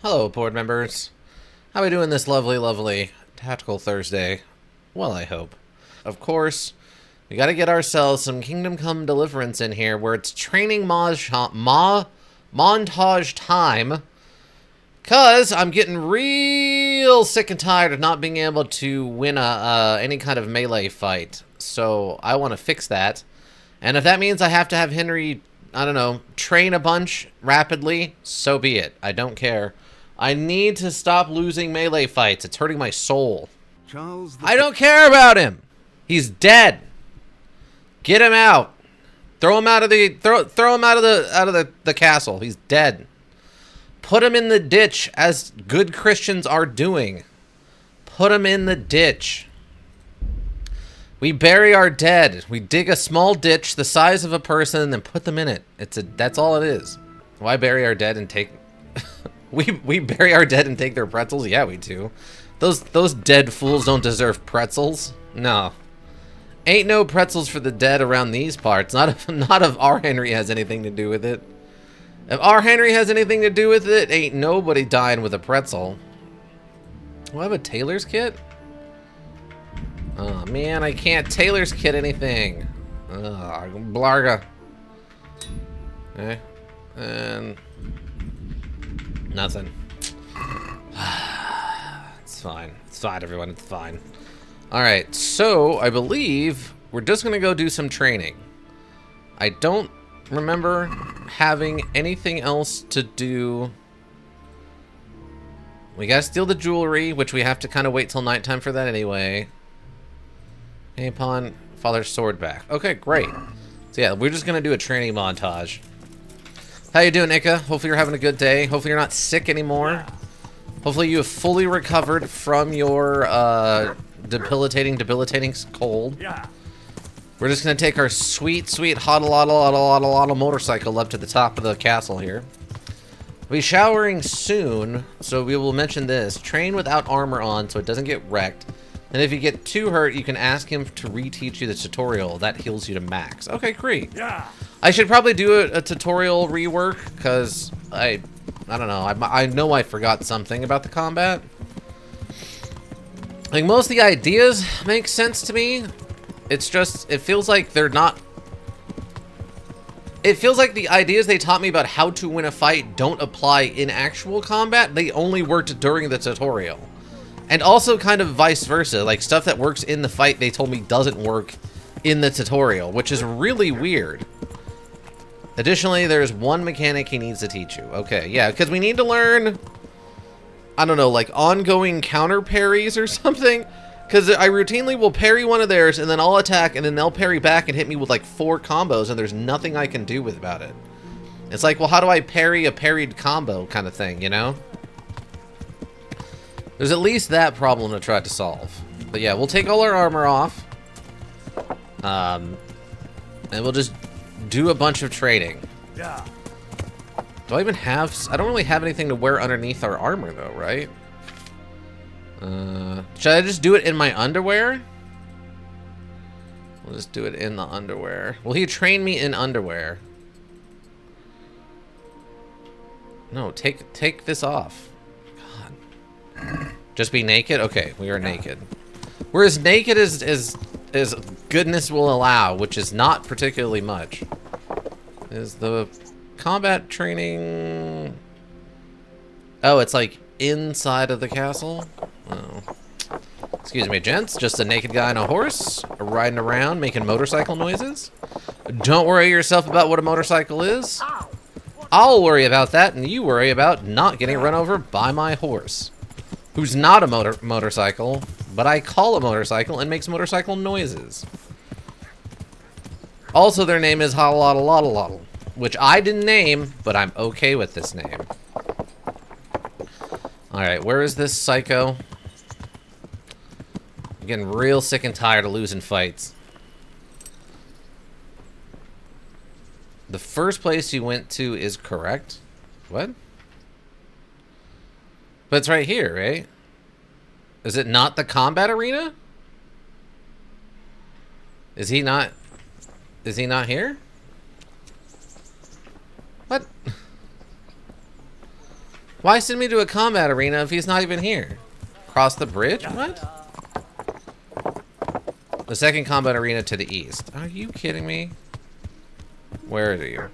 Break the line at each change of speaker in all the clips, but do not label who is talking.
Hello, board members. How are we doing this lovely Tactical Thursday? Well, I hope. Of course, we gotta get ourselves some Kingdom Come Deliverance in here, where it's training montage time. Cause I'm getting real sick and tired of not being able to win any kind of melee fight. So I want to fix that. And if that means I have to have Henry, I don't know, train a bunch rapidly, so be it. I don't care. I need to stop losing melee fights. It's hurting my soul. I don't care about him. He's dead. Get him out. Throw him out of the throw him out of the castle. He's dead. Put him in the ditch, as good Christians are doing. Put him in the ditch. We bury our dead. We dig a small ditch the size of a person and then put them in it. That's all it is. Why bury our dead and take we bury our dead and take their pretzels? Yeah, we do. Those dead fools don't deserve pretzels. No. Ain't no pretzels for the dead around these parts. Not if our Henry has anything to do with it. If our Henry has anything to do with it, ain't nobody dying with a pretzel. Do I have a tailor's kit? Oh man, I can't tailor's kit anything. Blarga. Okay. And nothing. It's fine. It's fine, everyone. It's fine. Alright, so I believe we're just gonna go do some training. I don't remember having anything else to do. We gotta steal the jewelry, which we have to kind of wait till nighttime for that anyway. Hey, pawn father's sword back. Okay, great. So yeah, we're just gonna do a training montage. How you doing, Ika? Hopefully you're having a good day. Hopefully you're not sick anymore. Hopefully you have fully recovered from your debilitating cold. Yeah. We're just gonna take our sweet hoddle motorcycle up to the top of the castle here. We'll be showering soon, so we will mention this. Train without armor on so it doesn't get wrecked. And if you get too hurt, you can ask him to reteach you the tutorial. That heals you to max. Okay, great. Yeah. I should probably do a tutorial rework, because I don't know. I know I forgot something about the combat. Like, most of the ideas make sense to me. It's just, it feels like they're not... It feels like the ideas they taught me about how to win a fight don't apply in actual combat. They only worked during the tutorial. And also kind of vice versa. Like, stuff that works in the fight they told me doesn't work in the tutorial, which is really weird. Additionally, there's one mechanic he needs to teach you. Okay, yeah, because we need to learn... I don't know, like ongoing counter parries or something. Because I routinely will parry one of theirs, and then I'll attack, and then they'll parry back and hit me with like 4 combos, and there's nothing I can do about it. It's like, well, how do I parry a parried combo kind of thing, you know? There's at least that problem to try to solve. But yeah, we'll take all our armor off. And we'll just do a bunch of training. Yeah. Do I even have... I don't really have anything to wear underneath our armor, though, right? Should I just do it in my underwear? We'll just do it in the underwear. Will he train me in underwear? No, take this off. God. Just be naked? Okay, we are naked. We're as naked as goodness will allow, which is not particularly much. Is the combat training... Oh, it's like inside of the castle? Oh. Excuse me, gents. Just a naked guy on a horse, riding around, making motorcycle noises. Don't worry yourself about what a motorcycle is. I'll worry about that, and you worry about not getting run over by my horse. Who's not a motorcycle, but I call a motorcycle and makes motorcycle noises. Also, their name is Hoddle, which I didn't name, but I'm okay with this name. Alright, where is this psycho? I'm getting real sick and tired of losing fights. The first place you went to is correct? What? But it's right here, right? Is it not the combat arena? Is he not here? What? Why send me to a combat arena if he's not even here? Cross the bridge? What? The second combat arena to the east. Are you kidding me? Where are you?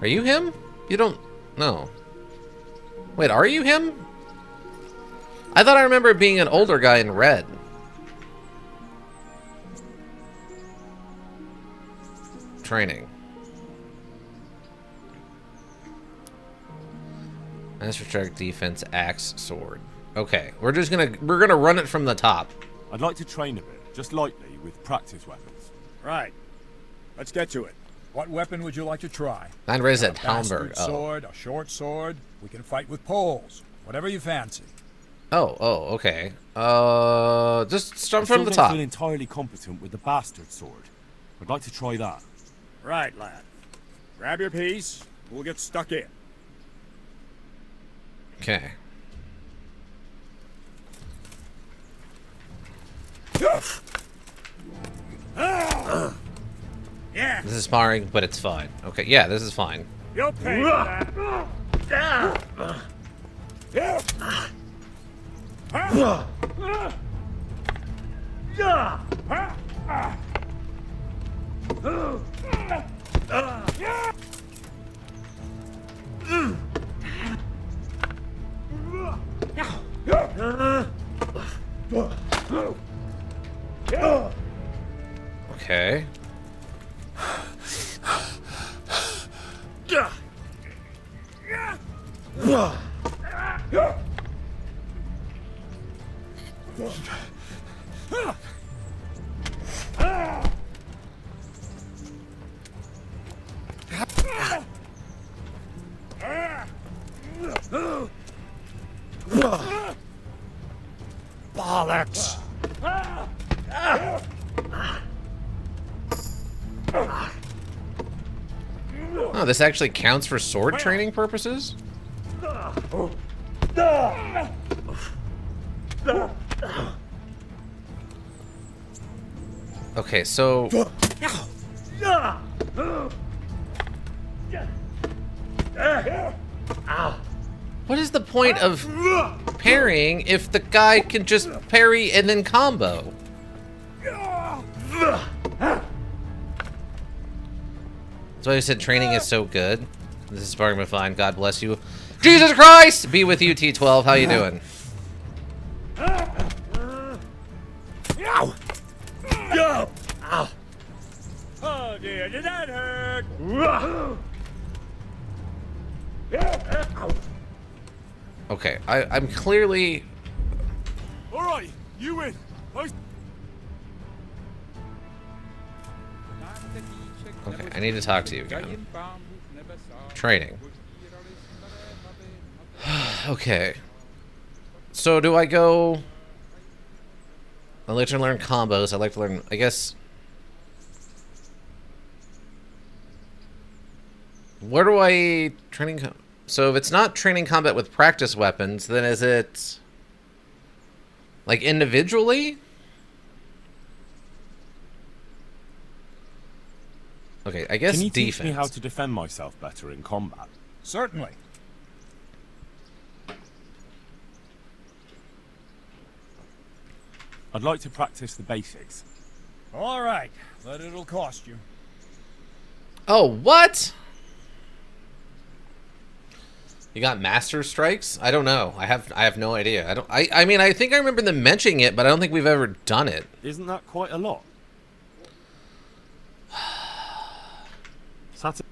Are you him? You don't... No. Wait, are you him? I thought I remember being an older guy in red. Training. Master Strike, defense, axe, sword. Okay, we're gonna run it from the top.
I'd like to train a bit, just lightly, with practice weapons.
Right. Let's get to it. What weapon would you like to try?
And where is
A
it? Halberg.
bastard sword, a short sword. We can fight with poles. Whatever you fancy.
Oh, okay. Just start from the
I
top.
feel entirely competent with the bastard sword. I'd like to try that.
Right, lad. Grab your piece. We'll get stuck in.
Okay.
Yeah.
This is sparring, but it's fine. Okay, yeah, this is fine.
You'll pay for that.
Okay.
Bollocks.
Oh, this actually counts for sword training purposes? Okay, so... What is the point of parrying if the guy can just parry and then combo? That's why I said training is so good. This is Sparking Fine. God bless you. Jesus Christ! Be with you, T12. How you doing?
Oh dear, did that hurt?
Okay, I'm clearly...
Alright, you win.
Okay, I need to talk to you again. Training. Okay. So do I go... I like to learn combos. I like to learn... I guess... Where do I... Training... So if it's not training combat with practice weapons, then is it... Like individually? Okay, I guess
Can you
defense.
teach me how to defend myself better in combat?
Certainly.
I'd like to practice the basics.
All right, but it'll cost you.
Oh, what? You got master strikes? I don't know. I have no idea. I mean, I think I remember them mentioning it, but I don't think we've ever done it.
Isn't that quite a lot?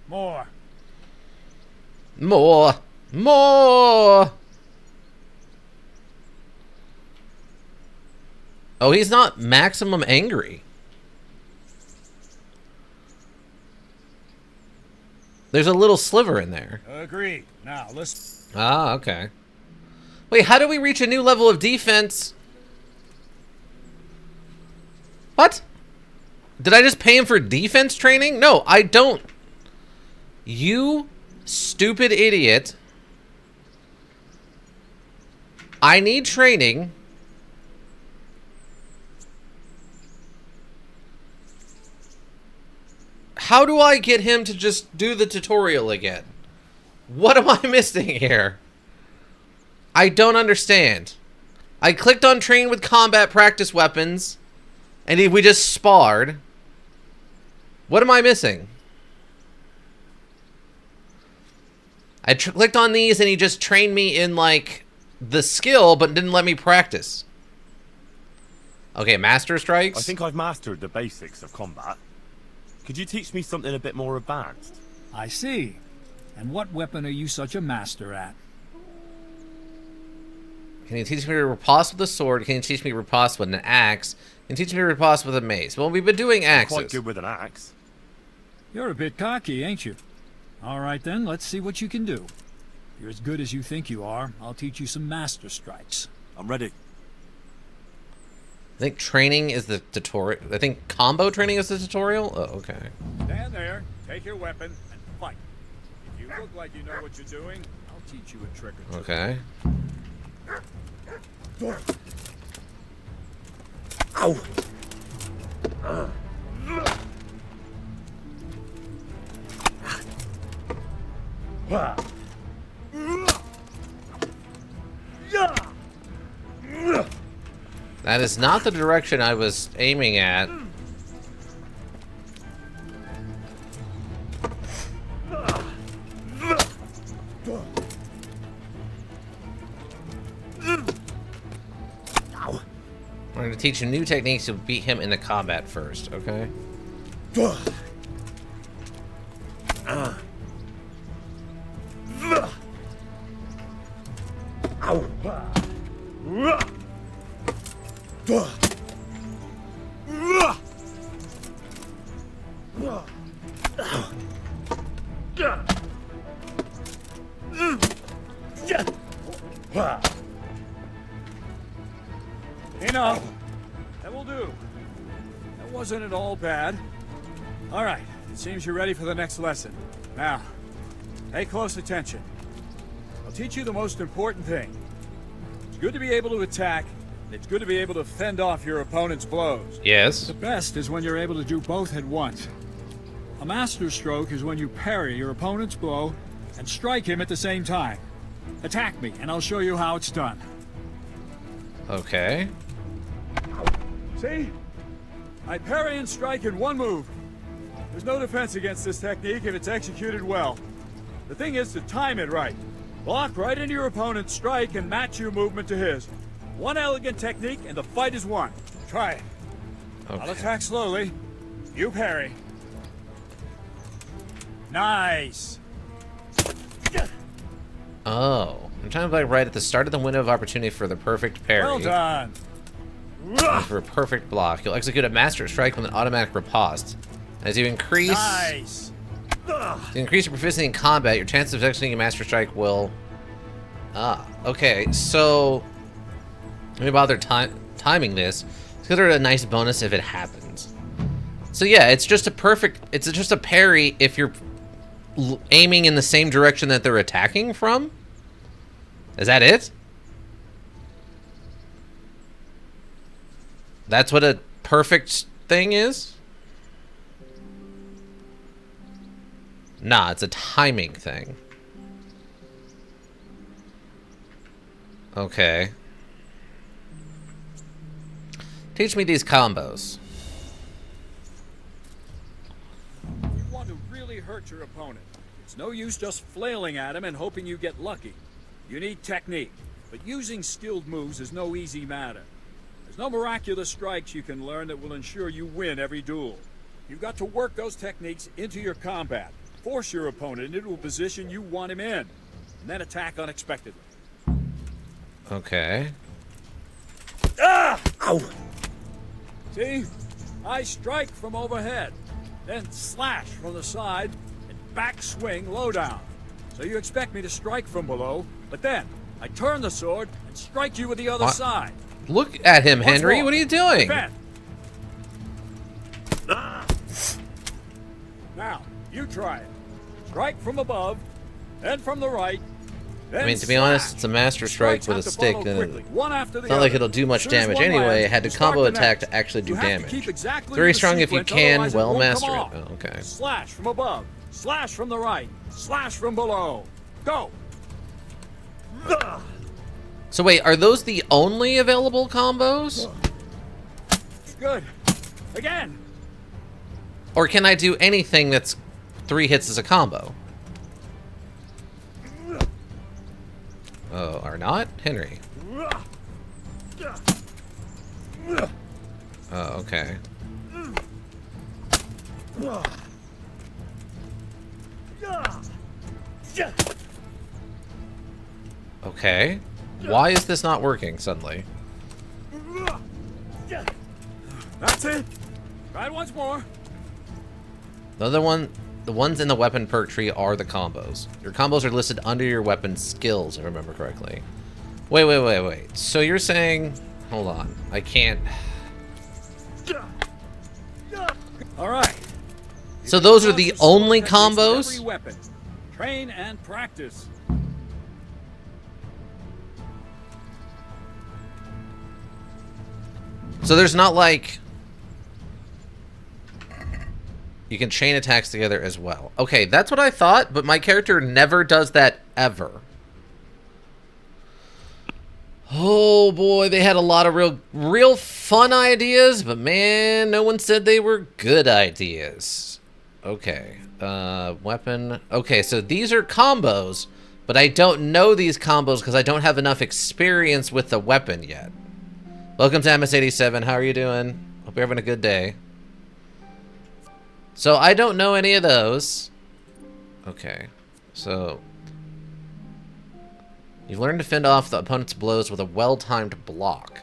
More.
More. More. Oh, he's not maximum angry. There's a little sliver in there.
Agreed. Now, listen.
Ah, okay. Wait, how do we reach a new level of defense? What? Did I just pay him for defense training? No, I don't. You stupid idiot. I need training. How do I get him to just do the tutorial again? What am I missing here? I don't understand. I clicked on train with combat practice weapons, and we just sparred. What am I missing? I clicked on these, and he just trained me in, like, the skill, but didn't let me practice. Okay, Master Strikes?
I think I've mastered the basics of combat. Could you teach me something a bit more advanced?
I see. And what weapon are you such a master at?
Can you teach me to riposte with a sword? Can you teach me to riposte with an axe? Can you teach me to riposte with a mace? Well, we've been doing
I'm
axes.
quite good with an axe.
You're a bit cocky, ain't you? All right then, let's see what you can do. If you're as good as you think you are, I'll teach you some master strikes.
I'm ready.
I think training is the tutorial. I think combo training is the tutorial? Oh, okay.
Stand there, take your weapon, and fight. If you look like you know what you're doing, I'll teach you a trick or two.
Okay.
Ow!
That is not the direction I was aiming at. We're going to teach him new techniques to beat him in the combat first, okay?
Enough. That will do. That wasn't at all bad. All right. It seems you're ready for the next lesson. Now, pay close attention. I'll teach you the most important thing. It's good to be able to attack, and it's good to be able to fend off your opponent's blows.
Yes.
The best is when you're able to do both at once. A master stroke is when you parry your opponent's blow and strike him at the same time. Attack me, and I'll show you how it's done.
Okay.
See? I parry and strike in one move. There's no defense against this technique if it's executed well. The thing is to time it right. Block right into your opponent's strike and match your movement to his. One elegant technique and the fight is won. Try it.
Okay.
I'll attack slowly. You parry. Nice.
Oh. I'm trying to like right at the start of the window of opportunity for the perfect parry.
Well done.
For a perfect block. You'll execute a master strike with an automatic riposte. As you increase...
Nice.
To increase your proficiency in combat, your chances of executing a master strike will... Ah, okay, so... Let me bother timing this. It's considered a nice bonus if it happens. So yeah, it's just a perfect... It's just a parry if you're aiming in the same direction that they're attacking from? Is that it? That's what a perfect thing is? Nah, it's a timing thing. Okay. Teach me these combos.
You want to really hurt your opponent. It's no use just flailing at him and hoping you get lucky. You need technique, but using skilled moves is no easy matter. There's no miraculous strikes you can learn that will ensure you win every duel. You've got to work those techniques into your combat. Force your opponent into a position you want him in, and then attack unexpectedly.
Okay.
Ah! Ow! See? I strike from overhead, then slash from the side, and back swing low down. So you expect me to strike from below, but then I turn the sword and strike you with the other side.
Look at him,
Once
Henry.
more.
What are you doing?
Defend. Ah! Now, you try it. Strike from above, then from the right.
I mean, to be honest, it's a master strike with a stick, and it's not like it'll do much damage anyway. I had to combo attack to actually do damage. Very strong if you can, well master it. Oh, okay.
Slash from above, slash from the right, slash from below. Go!
So wait, are those the only available combos?
Good. Again!
Or can I do anything that's 3 hits as a combo? Oh, or not? Henry. Oh, okay. Okay. Why is this not working suddenly?
That's it! Try it once more.
The ones in the weapon perk tree are the combos. Your combos are listed under your weapon skills, if I remember correctly. Wait. So you're saying... Hold on. I can't...
Alright.
So those are the only combos?
Every weapon. Train and practice.
So there's not like... You can chain attacks together as well. Okay, that's what I thought, but my character never does that ever. Oh boy, they had a lot of real fun ideas, but man, no one said they were good ideas. Okay, weapon. Okay, so these are combos, but I don't know these combos because I don't have enough experience with the weapon yet. Welcome to MS87. How are you doing? Hope you're having a good day. So I don't know any of those. Okay, so you've learned to fend off the opponent's blows with a well-timed block.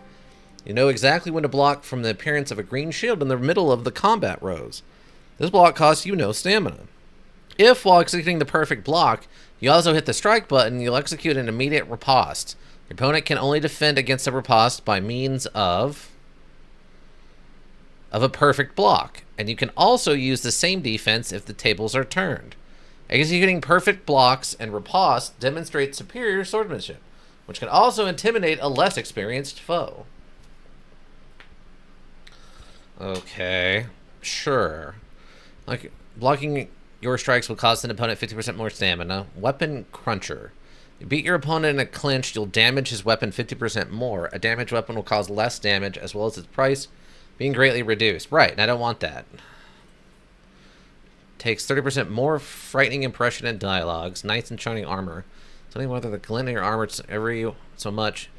You know exactly when to block from the appearance of a green shield in the middle of the combat rows. This block costs you no stamina. If, while executing the perfect block, you also hit the strike button, you'll execute an immediate riposte. Your opponent can only defend against a riposte by means of a perfect block, and you can also use the same defense if the tables are turned. Executing perfect blocks and riposte demonstrates superior swordsmanship, which can also intimidate a less experienced foe. Okay, sure. Like, blocking your strikes will cost an opponent 50% more stamina. Weapon Cruncher. You beat your opponent in a clinch, you'll damage his weapon 50% more. A damaged weapon will cause less damage, as well as its price being greatly reduced. Right, and I don't want that. Takes 30% more frightening impression and dialogues. Knights in shining armor. Something whether the glint in your armor every so much.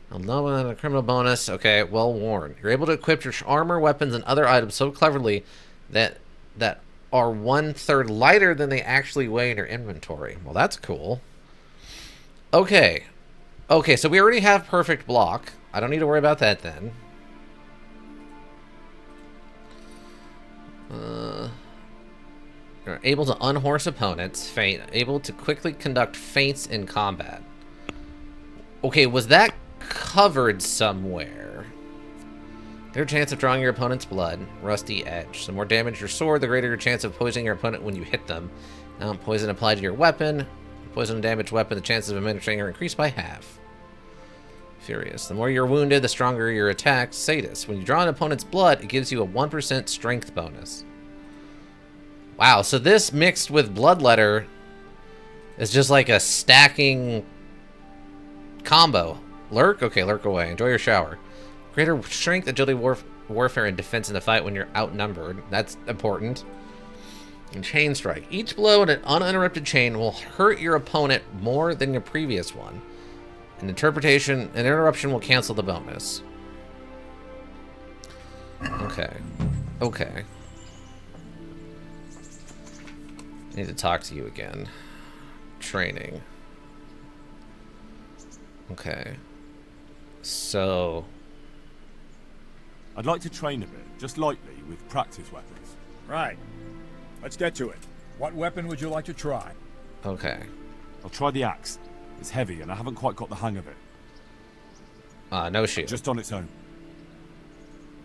A criminal bonus. Okay, well worn. You're able to equip your armor, weapons, and other items so cleverly that are 1/3 lighter than they actually weigh in your inventory. Well, that's cool. Okay. Okay, so we already have perfect block. I don't need to worry about that then. You're able to unhorse opponents, able to quickly conduct feints in combat. Okay, was that covered somewhere? Greater chance of drawing your opponent's blood, rusty edge. The more damage your sword, the greater your chance of poisoning your opponent when you hit them. Poison applied to your weapon. Poison and damaged weapon, the chances of administering are increased by half. Furious. The more you're wounded, the stronger your attacks. Sadist. When you draw an opponent's blood, it gives you a 1% strength bonus. Wow, so this mixed with Bloodletter is just like a stacking combo. Lurk? Okay, lurk away. Enjoy your shower. Greater strength, agility, warfare, and defense in the fight when you're outnumbered. That's important. And Chain Strike. Each blow in an uninterrupted chain will hurt your opponent more than your previous one. An interruption will cancel the bonus. Okay. Okay. I need to talk to you again. Training. Okay. So...
I'd like to train a bit, just lightly, with practice weapons.
Right. Let's get to it. What weapon would you like to try?
Okay.
I'll try the axe. It's heavy, and I haven't quite got the hang of it.
No shield.
Just on its own.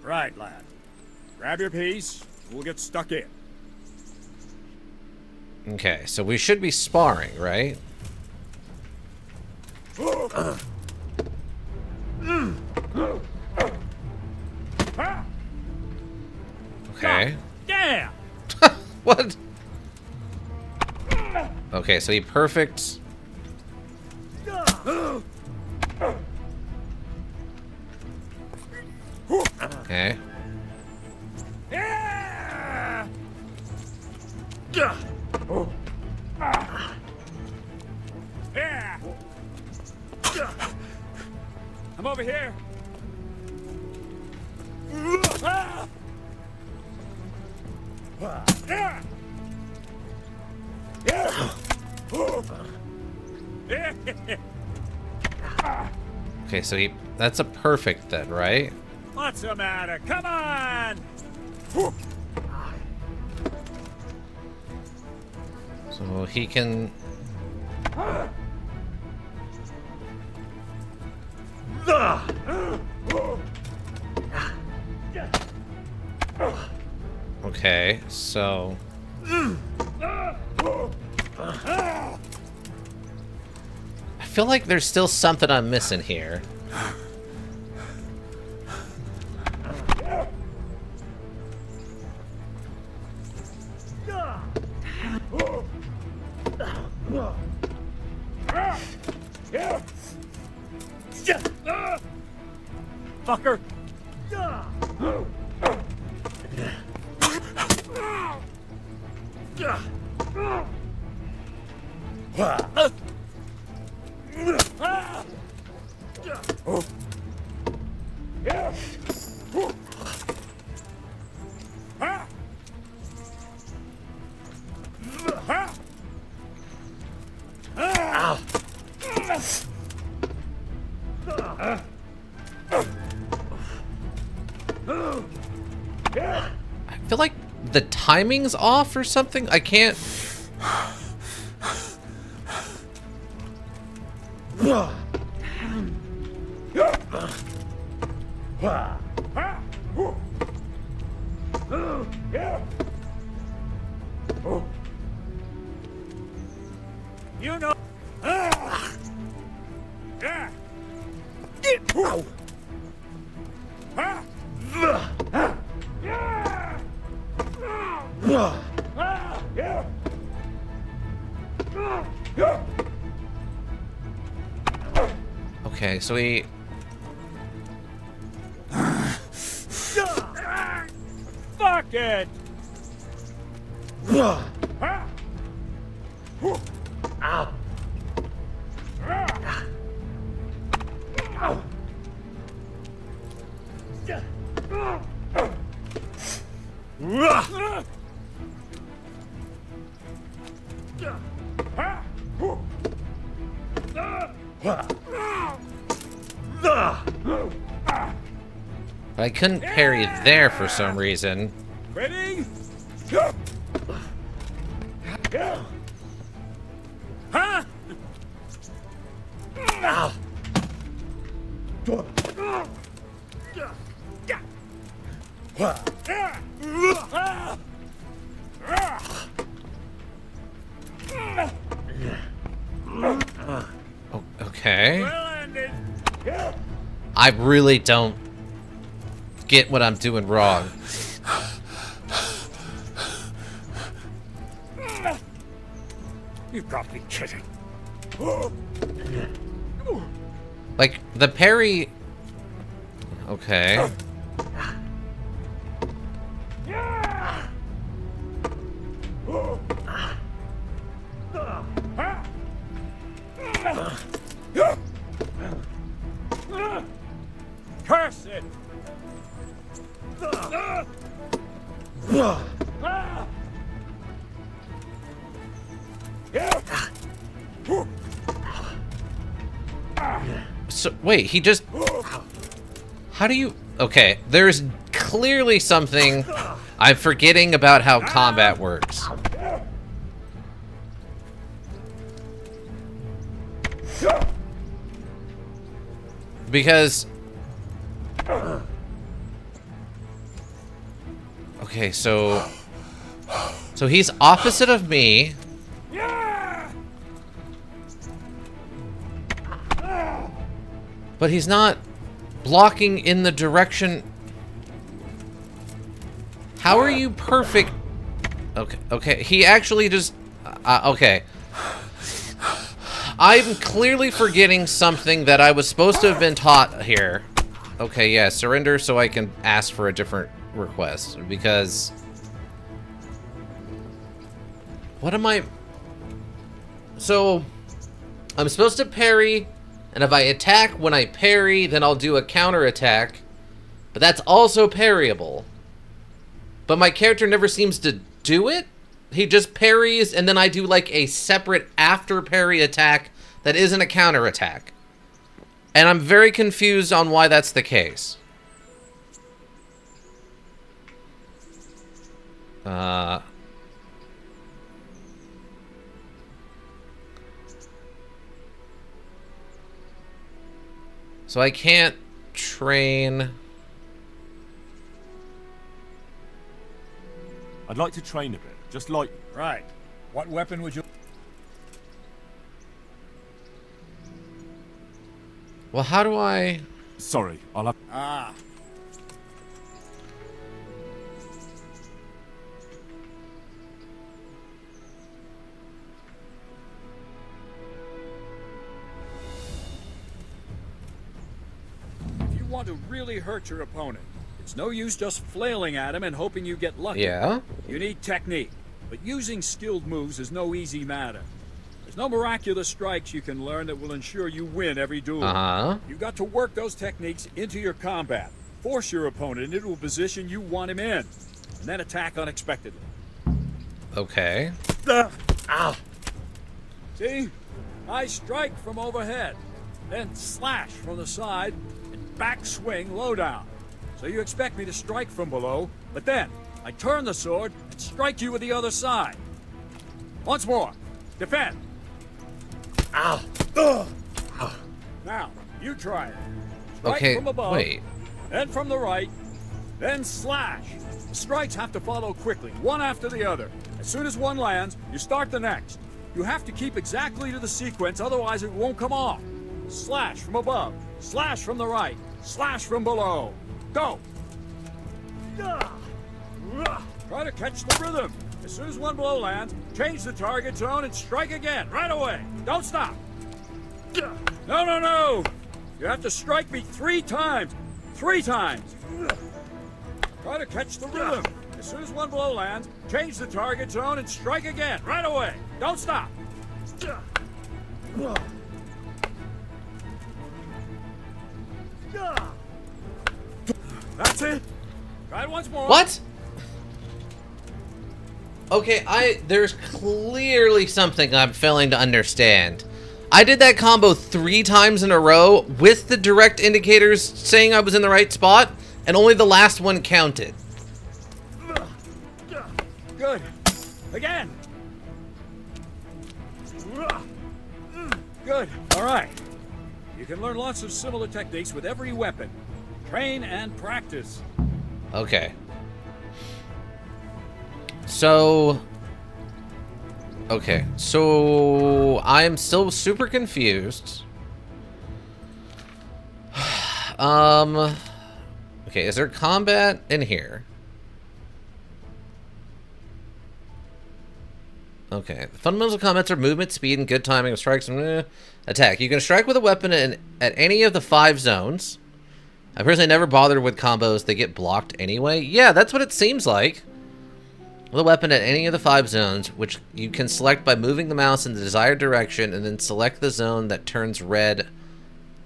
Right, lad. Grab your piece. We'll get stuck in.
Okay, so we should be sparring, right? Okay.
Damn!
What? Okay, so he perfect Okay.
Yeah! Yeah! I'm over here. Yeah!
Okay, so that's a perfect then, right?
What's the matter? Come on!
So he can... Okay, so... I feel like there's still something I'm missing here.
Fucker!
I feel like the timing's off or something. I can't...
You know. Yeah.
Okay, so he...
Fuck it.
I couldn't parry there for some reason.
Ready? Huh?
Okay.
Well ended.
I really don't get what I'm doing wrong.
You've got to be kidding.
Like, the parry... Okay.
Curse it!
So, wait, he just... How do you... Okay, there's clearly something I'm forgetting about how combat works. Because... Okay, so... So he's opposite of me. But he's not blocking in the direction... How are you perfect? Okay, okay, he actually just... okay. I'm clearly forgetting something that I was supposed to have been taught here. Okay, yeah, surrender so I can ask for a different request, because... What am I... So, I'm supposed to parry, and if I attack when I parry, then I'll do a counterattack, but that's also parryable. But my character never seems to do it. He just parries, and then I do like a separate after parry attack that isn't a counterattack. And I'm very confused on why that's the case. So I can't train...
I'd like to train a bit, just like...
Right. What weapon would you...
Well, how do I...
Sorry, I'll have...
Ah. If you want to really hurt your opponent, it's no use just flailing at him and hoping you get lucky.
Yeah?
You need technique, but using skilled moves is no easy matter. There's no miraculous strikes you can learn that will ensure you win every duel.
Uh-huh.
You've got to work those techniques into your combat. Force your opponent into a position you want him in, and then attack unexpectedly.
Okay.
Ow! See? I strike from overhead, then slash from the side, and back swing low down. So you expect me to strike from below, but then I turn the sword and strike you with the other side. Once more. Defend. Ow. Now, you try it. Strike
Okay,
from above,
wait.
then from the right, then slash. The strikes have to follow quickly, one after the other. As soon as one lands, you start the next. You have to keep exactly to the sequence, otherwise it won't come off. Slash from above, slash from the right, slash from below. Go! Try to catch the rhythm. As soon as one blow lands, change the target zone and strike again, right away. Don't stop. No, no, no! You have to strike me 3 times. 3 times. Try to catch the rhythm. As soon as one blow lands, change the target zone and strike again, right away. Don't stop. That's it. Try it once more.
What? Okay, there's clearly something I'm failing to understand. I did that combo 3 times in a row with the direct indicators saying I was in the right spot, and only the last one counted.
Good. Again. Good. All right. You can learn lots of similar techniques with every weapon. Train and practice.
Okay. So... Okay, so I'm still super confused. Okay, is there combat in here? Okay, the fundamental combats are movement, speed, and good timing of strikes and attack. You can strike with a weapon at any of the 5 zones. I personally never bothered with combos that get blocked anyway. Yeah, that's what it seems like. With a weapon at any of the 5 zones, which you can select by moving the mouse in the desired direction and then select the zone that turns red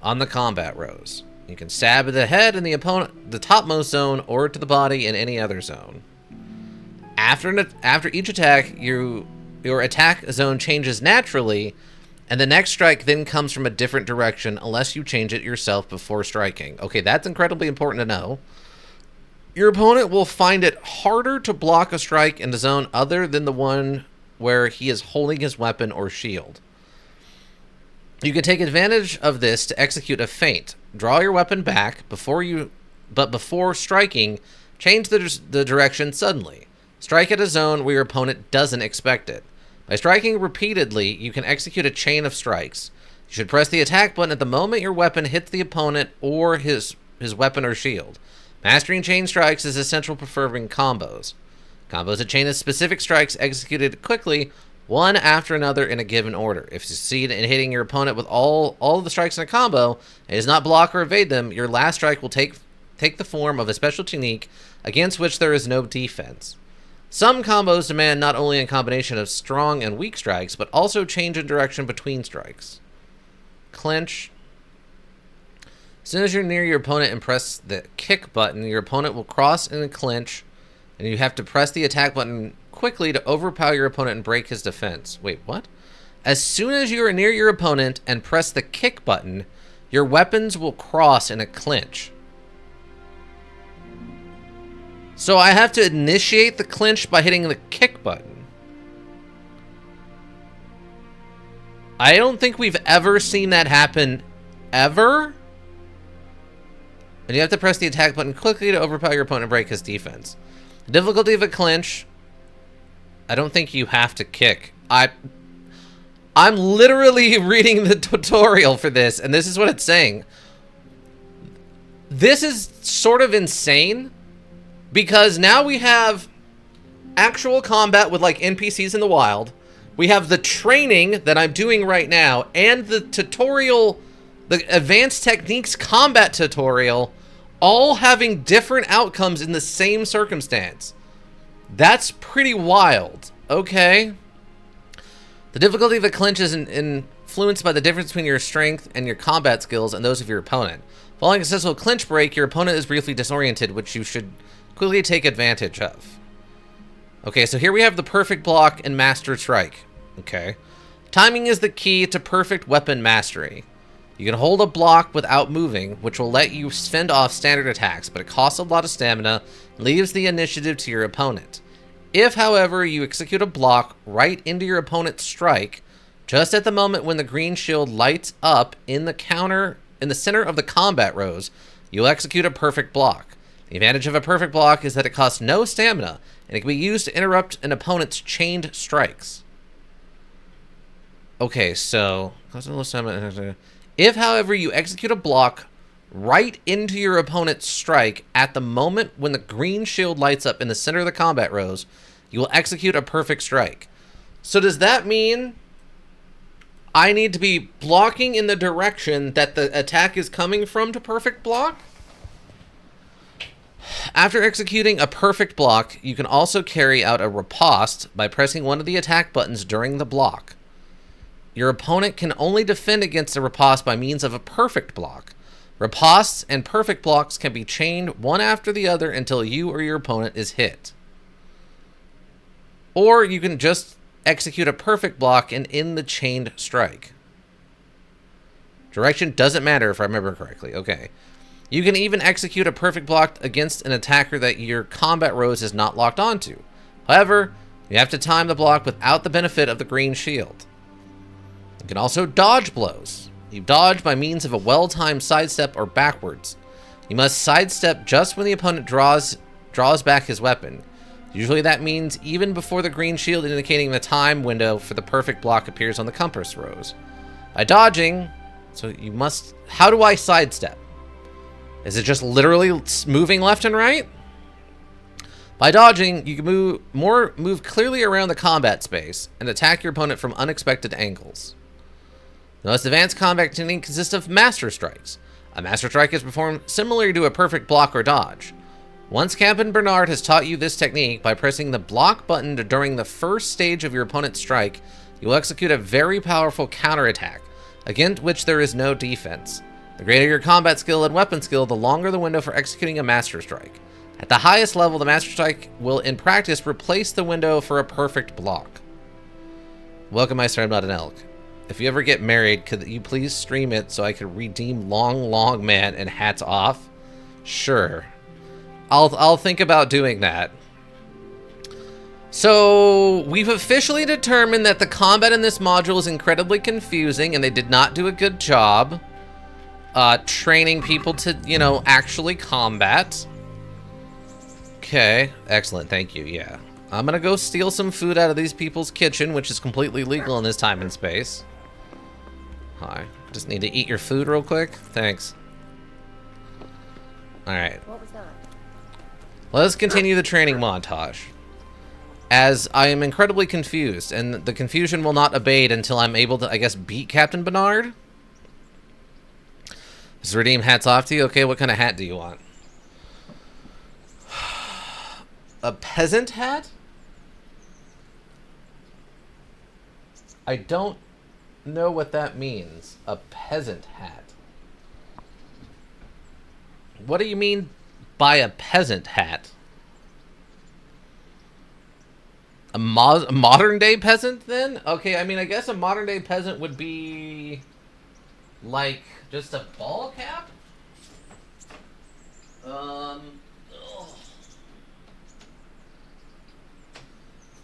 on the combat rows. You can stab at the head in the opponent, the topmost zone, or to the body in any other zone. After each attack, your attack zone changes naturally, and the next strike then comes from a different direction unless you change it yourself before striking. Okay, that's incredibly important to know. Your opponent will find it harder to block a strike in a zone other than the one where he is holding his weapon or shield. You can take advantage of this to execute a feint. Draw your weapon back before striking, change the direction suddenly. Strike at a zone where your opponent doesn't expect it. By striking repeatedly, you can execute a chain of strikes. You should press the attack button at the moment your weapon hits the opponent or his weapon or shield. Mastering chain strikes is essential for performing combos. Combos that chain of specific strikes executed quickly one after another in a given order. If you succeed in hitting your opponent with all of the strikes in a combo, and does not block or evade them, your last strike will take the form of a special technique against which there is no defense. Some combos demand not only a combination of strong and weak strikes, but also change in direction between strikes. Clinch. As soon as you're near your opponent and press the kick button, your opponent will cross in a clinch, and you have to press the attack button quickly to overpower your opponent and break his defense. Wait, what? As soon as you are near your opponent and press the kick button, your weapons will cross in a clinch. So I have to initiate the clinch by hitting the kick button. I don't think we've ever seen that happen, ever. And you have to press the attack button quickly to overpower your opponent and break his defense. The difficulty of a clinch, I don't think you have to kick. I'm literally reading the tutorial for this, and this is what it's saying. This is sort of insane, because now we have actual combat with like NPCs in the wild. We have the training that I'm doing right now, and the tutorial, the advanced techniques combat tutorial, all having different outcomes in the same circumstance. That's pretty wild. Okay. The difficulty of a clinch is influenced by the difference between your strength and your combat skills and those of your opponent. Following a successful clinch break, your opponent is briefly disoriented, which you should quickly take advantage of. Okay, so here we have the perfect block and master strike. Okay. Timing is the key to perfect weapon mastery. You can hold a block without moving, which will let you fend off standard attacks, but it costs a lot of stamina and leaves the initiative to your opponent. If, however, you execute a block right into your opponent's strike, just at the moment when the green shield lights up in the center of the combat rows, you'll execute a perfect block. The advantage of a perfect block is that it costs no stamina, and it can be used to interrupt an opponent's chained strikes. Okay, so if, however, you execute a block right into your opponent's strike at the moment when the green shield lights up in the center of the combat rows, you will execute a perfect strike. So does that mean I need to be blocking in the direction that the attack is coming from to perfect block? After executing a perfect block, you can also carry out a riposte by pressing one of the attack buttons during the block. Your opponent can only defend against a riposte by means of a perfect block. Ripostes and perfect blocks can be chained one after the other until you or your opponent is hit. Or you can just execute a perfect block and end the chained strike. Direction doesn't matter if I remember correctly. Okay. You can even execute a perfect block against an attacker that your combat rose is not locked onto. However, you have to time the block without the benefit of the green shield. You can also dodge blows. You dodge by means of a well-timed sidestep or backwards. You must sidestep just when the opponent draws back his weapon. Usually that means even before the green shield indicating the time window for the perfect block appears on the compass rose. By dodging, so you must... How do I sidestep? Is it just literally moving left and right? By dodging, you can move clearly around the combat space and attack your opponent from unexpected angles. The most advanced combat technique consists of master strikes. A master strike is performed similarly to a perfect block or dodge. Once Captain Bernard has taught you this technique, by pressing the block button during the first stage of your opponent's strike, you will execute a very powerful counterattack, against which there is no defense. The greater your combat skill and weapon skill, the longer the window for executing a master strike. At the highest level, the master strike will, in practice, replace the window for a perfect block. Welcome, my sir, I'm not an elk. If you ever get married, could you please stream it so I could redeem Long Man and hats off? Sure. I'll think about doing that. So, we've officially determined that the combat in this module is incredibly confusing, and they did not do a good job training people to, actually combat. Okay, excellent, thank you, yeah. I'm gonna go steal some food out of these people's kitchen, which is completely legal in this time and space. Hi, just need to eat your food real quick. Thanks. Alright.
What was that?
Let's continue the training montage. as I am incredibly confused, and the confusion will not abate until I'm able to, I guess, beat Captain Bernard. Just redeem hats off to you. Okay, what kind of hat do you want? A peasant hat? I don't know what that means. A peasant hat. What do you mean by a peasant hat? A modern-day peasant, then? Okay, I mean, I guess a modern-day peasant would be... like, just a ball cap? Ugh.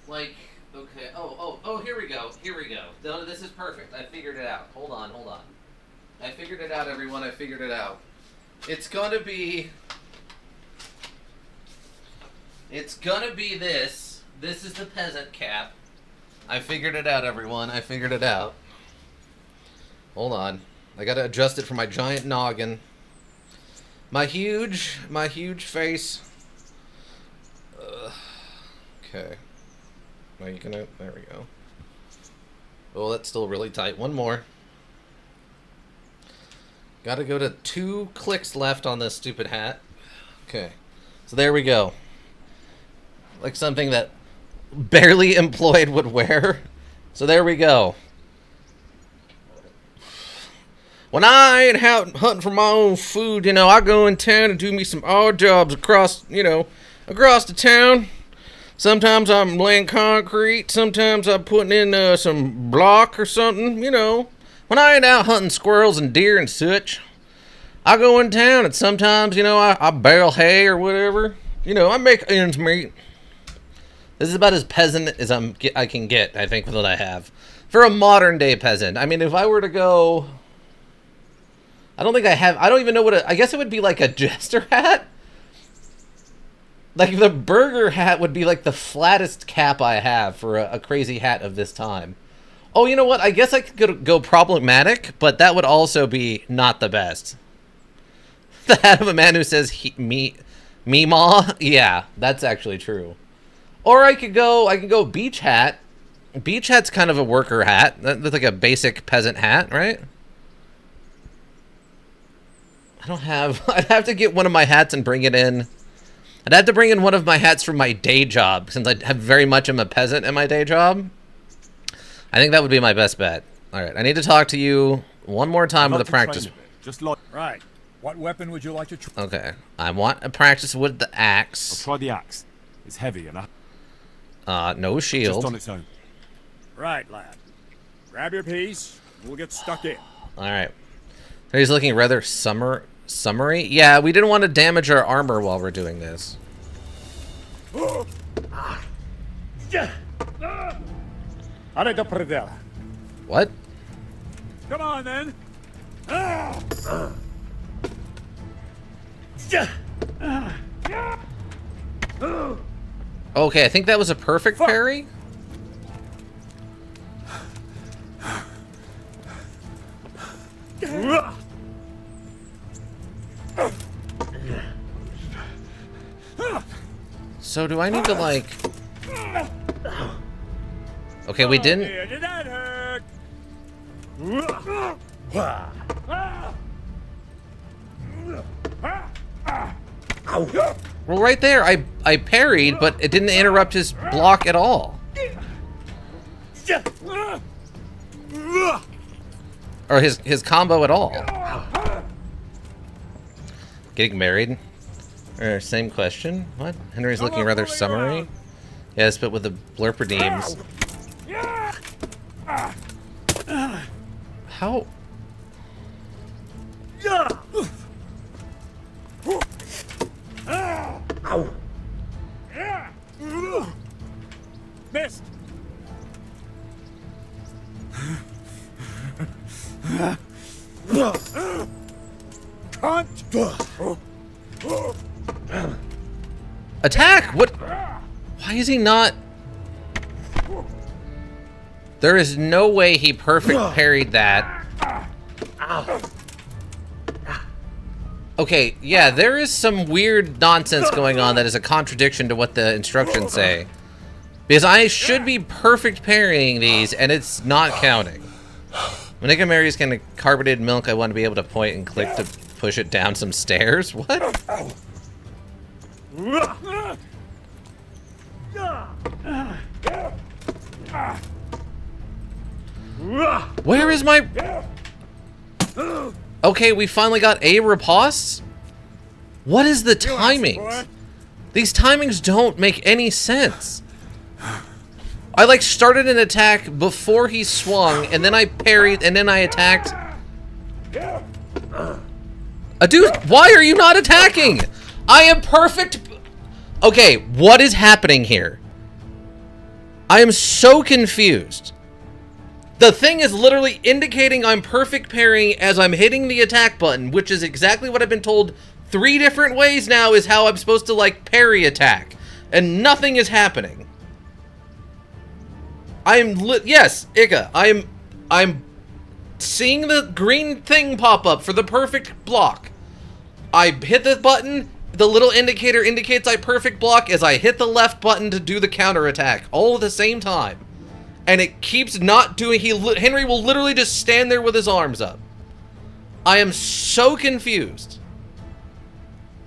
Like, okay, oh, here we go, No, this is perfect, I figured it out. Hold on. I figured it out, everyone, I figured it out. It's gonna be this. This is the peasant cap. I figured it out, everyone. I figured it out. Hold on. I gotta adjust it for my giant noggin. My huge face. Okay. Are you gonna... There we go. Oh, that's still really tight. One more. Gotta go to 2 clicks left on this stupid hat. Okay. So there we go. Like something that barely employed would wear. So there we go. When I ain't out hunting for my own food, you know, I go in town and do me some odd jobs across the town. Sometimes I'm laying concrete. Sometimes I'm putting in some block or something, you know. When I ain't out hunting squirrels and deer and such, I go in town and sometimes, you know, I bale hay or whatever. You know, I make ends meet. This is about as peasant as I can get, I think, with what I have. For a modern-day peasant. I mean, if I were to go... I don't even know what I guess it would be like a jester hat? Like, the burger hat would be like the flattest cap I have for a crazy hat of this time. Oh, you know what? I guess I could go problematic, but that would also be not the best. The hat of a man who says, me ma? Yeah, that's actually true. Or I could go beach hat. Beach hat's kind of a worker hat. That's like a basic peasant hat, right? I'd have to get one of my hats and bring it in. I'd have to bring in one of my hats from my day job, since I have very much am a peasant in my day job. I think that would be my best bet. Alright, I need to talk to you one more time with a practice.
Just like...
Right. What weapon would you like to try?
Okay. I want a practice with the axe.
I'll try the axe. It's heavy enough.
No shield.
Just on its own.
Right, lad. Grab your piece. We'll get stuck in.
Alright. So he's looking rather summery? Yeah, we didn't want to damage our armor while we're doing this. What?
Come on, then.
Okay, I think that was a perfect parry. So do I need to like... Okay, we didn't...
Did that hurt?
Well, right there, I parried, but it didn't interrupt his block at all. Or his combo at all. Getting married? Same question. What? Henry's looking rather summery. Yes, but with the blurperdeems. How?
Missed.
Attack! What? Why is he not? There is no way he perfect parried that. Okay, yeah, there is some weird nonsense going on that is a contradiction to what the instructions say. Because I should be perfect parrying these, and it's not counting. When Nick and Mary's kind of carbonated milk, I want to be able to point and click to push it down some stairs. What? Where is my... Okay, we finally got a riposte? What is the timings? These timings don't make any sense. I, like, started an attack before he swung, and then I parried, and then I attacked. Dude, why are you not attacking? I am perfect. Okay, what is happening here? I am so confused. The thing is literally indicating I'm perfect parrying as I'm hitting the attack button, which is exactly what I've been told 3 different ways now is how I'm supposed to, like, parry attack. And nothing is happening. Yes, Ika, I'm seeing the green thing pop up for the perfect block. I hit the button, the little indicator indicates I perfect block as I hit the left button to do the counter attack, all at the same time. And it keeps not doing, Henry will literally just stand there with his arms up. I am so confused.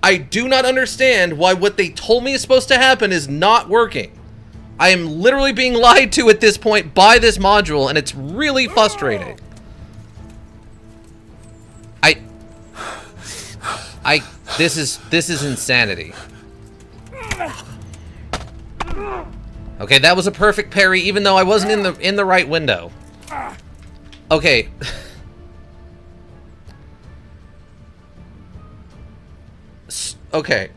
I do not understand why what they told me is supposed to happen is not working. I am literally being lied to at this point by this module, and it's really frustrating. This is insanity. Okay, that was a perfect parry, even though I wasn't in the right window. Okay. Okay.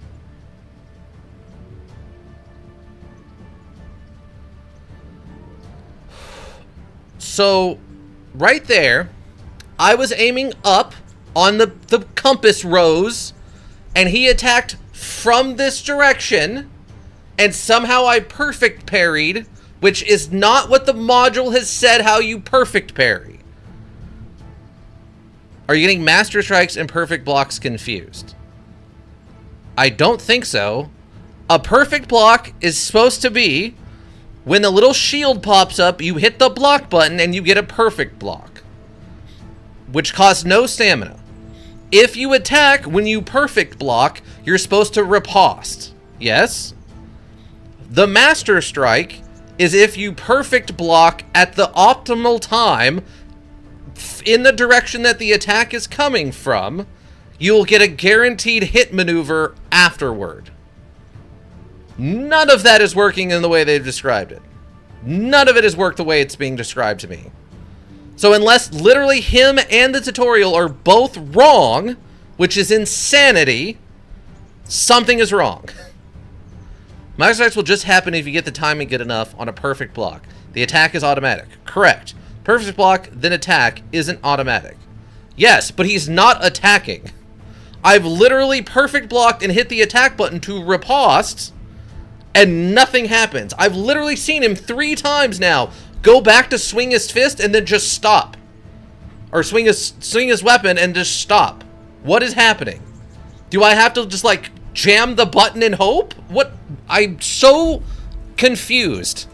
So, right there, I was aiming up on the compass rose, and he attacked from this direction, and somehow I perfect parried, which is not what the module has said how you perfect parry. Are you getting master strikes and perfect blocks confused? I don't think so. A perfect block is supposed to be when the little shield pops up, you hit the block button and you get a perfect block, which costs no stamina. If you attack when you perfect block, you're supposed to riposte. Yes? The master strike is if you perfect block at the optimal time in the direction that the attack is coming from, you'll get a guaranteed hit maneuver afterward. None of that is working in the way they've described it. None of it has worked the way it's being described to me. So unless literally him and the tutorial are both wrong, which is insanity, something is wrong. Master strikes will just happen if you get the timing good enough on a perfect block. The attack is automatic. Correct. Perfect block, then attack isn't automatic. Yes, but he's not attacking. I've literally perfect blocked and hit the attack button to riposte, and nothing happens. I've literally seen him 3 times now go back to swing his fist and then just stop. Or swing his weapon and just stop. What is happening? Do I have to just, like, jam the button and hope? What? I'm so confused.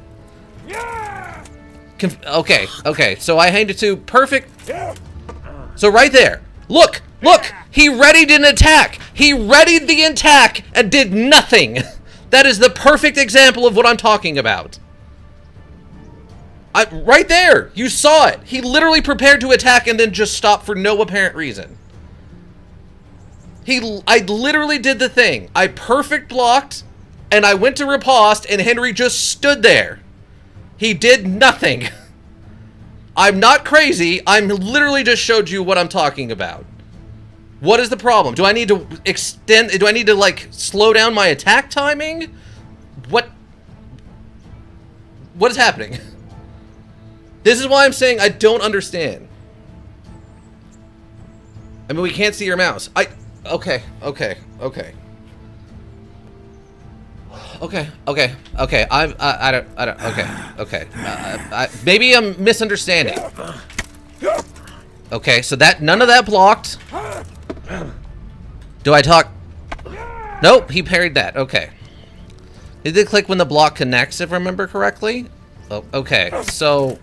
Okay, so I handed to perfect. So right there, look, he readied an attack. He readied the attack and did nothing. That is the perfect example of what I'm talking about. Right there, you saw it. He literally prepared to attack and then just stopped for no apparent reason. I literally did the thing. I perfect blocked, and I went to riposte, and Henry just stood there. He did nothing. I'm not crazy. I'm literally just showed you what I'm talking about. What is the problem? Do I need to extend? Do I need to, like, slow down my attack timing? What is happening? This is why I'm saying I don't understand. I mean, we can't see your mouse. Okay. I don't. Okay. Maybe I'm misunderstanding. Okay, so none of that blocked. Do I talk? Nope, he parried that. Okay. It did click when the block connects, if I remember correctly. Oh, okay, so...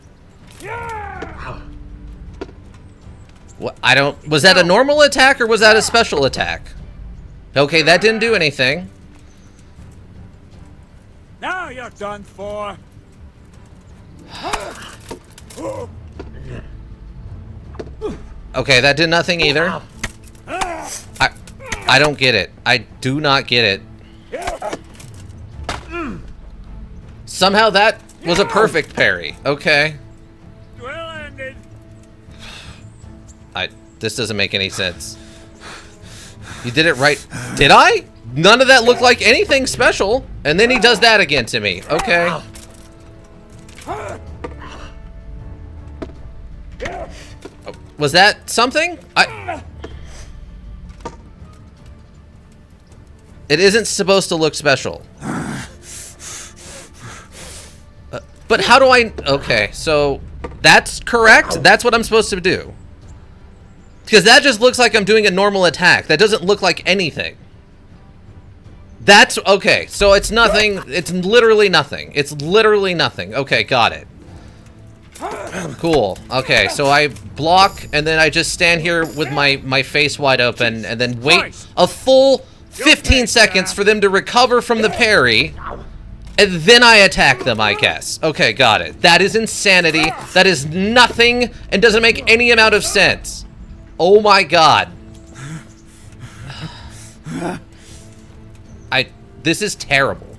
What, I don't... Was that a normal attack, or was that a special attack? Okay, that didn't do anything.
Now you're done for.
Okay, that did nothing either. I don't get it. I do not get it. Somehow that was a perfect parry. Okay.
Well ended.
This doesn't make any sense. You did it right. Did I? None of that looked like anything special. And then he does that again to me. Okay. Oh, was that something? It isn't supposed to look special. But how do I... Okay, so that's correct? That's what I'm supposed to do. Because that just looks like I'm doing a normal attack. That doesn't look like anything. That's... Okay, so it's nothing. It's literally nothing. It's literally nothing. Okay, got it. Cool. Okay, so I block, and then I just stand here with my face wide open, and then wait a full 15 seconds for them to recover from the parry, and then I attack them, I guess. Okay, got it. That is insanity. That is nothing, and doesn't make any amount of sense. Oh my god. This is terrible.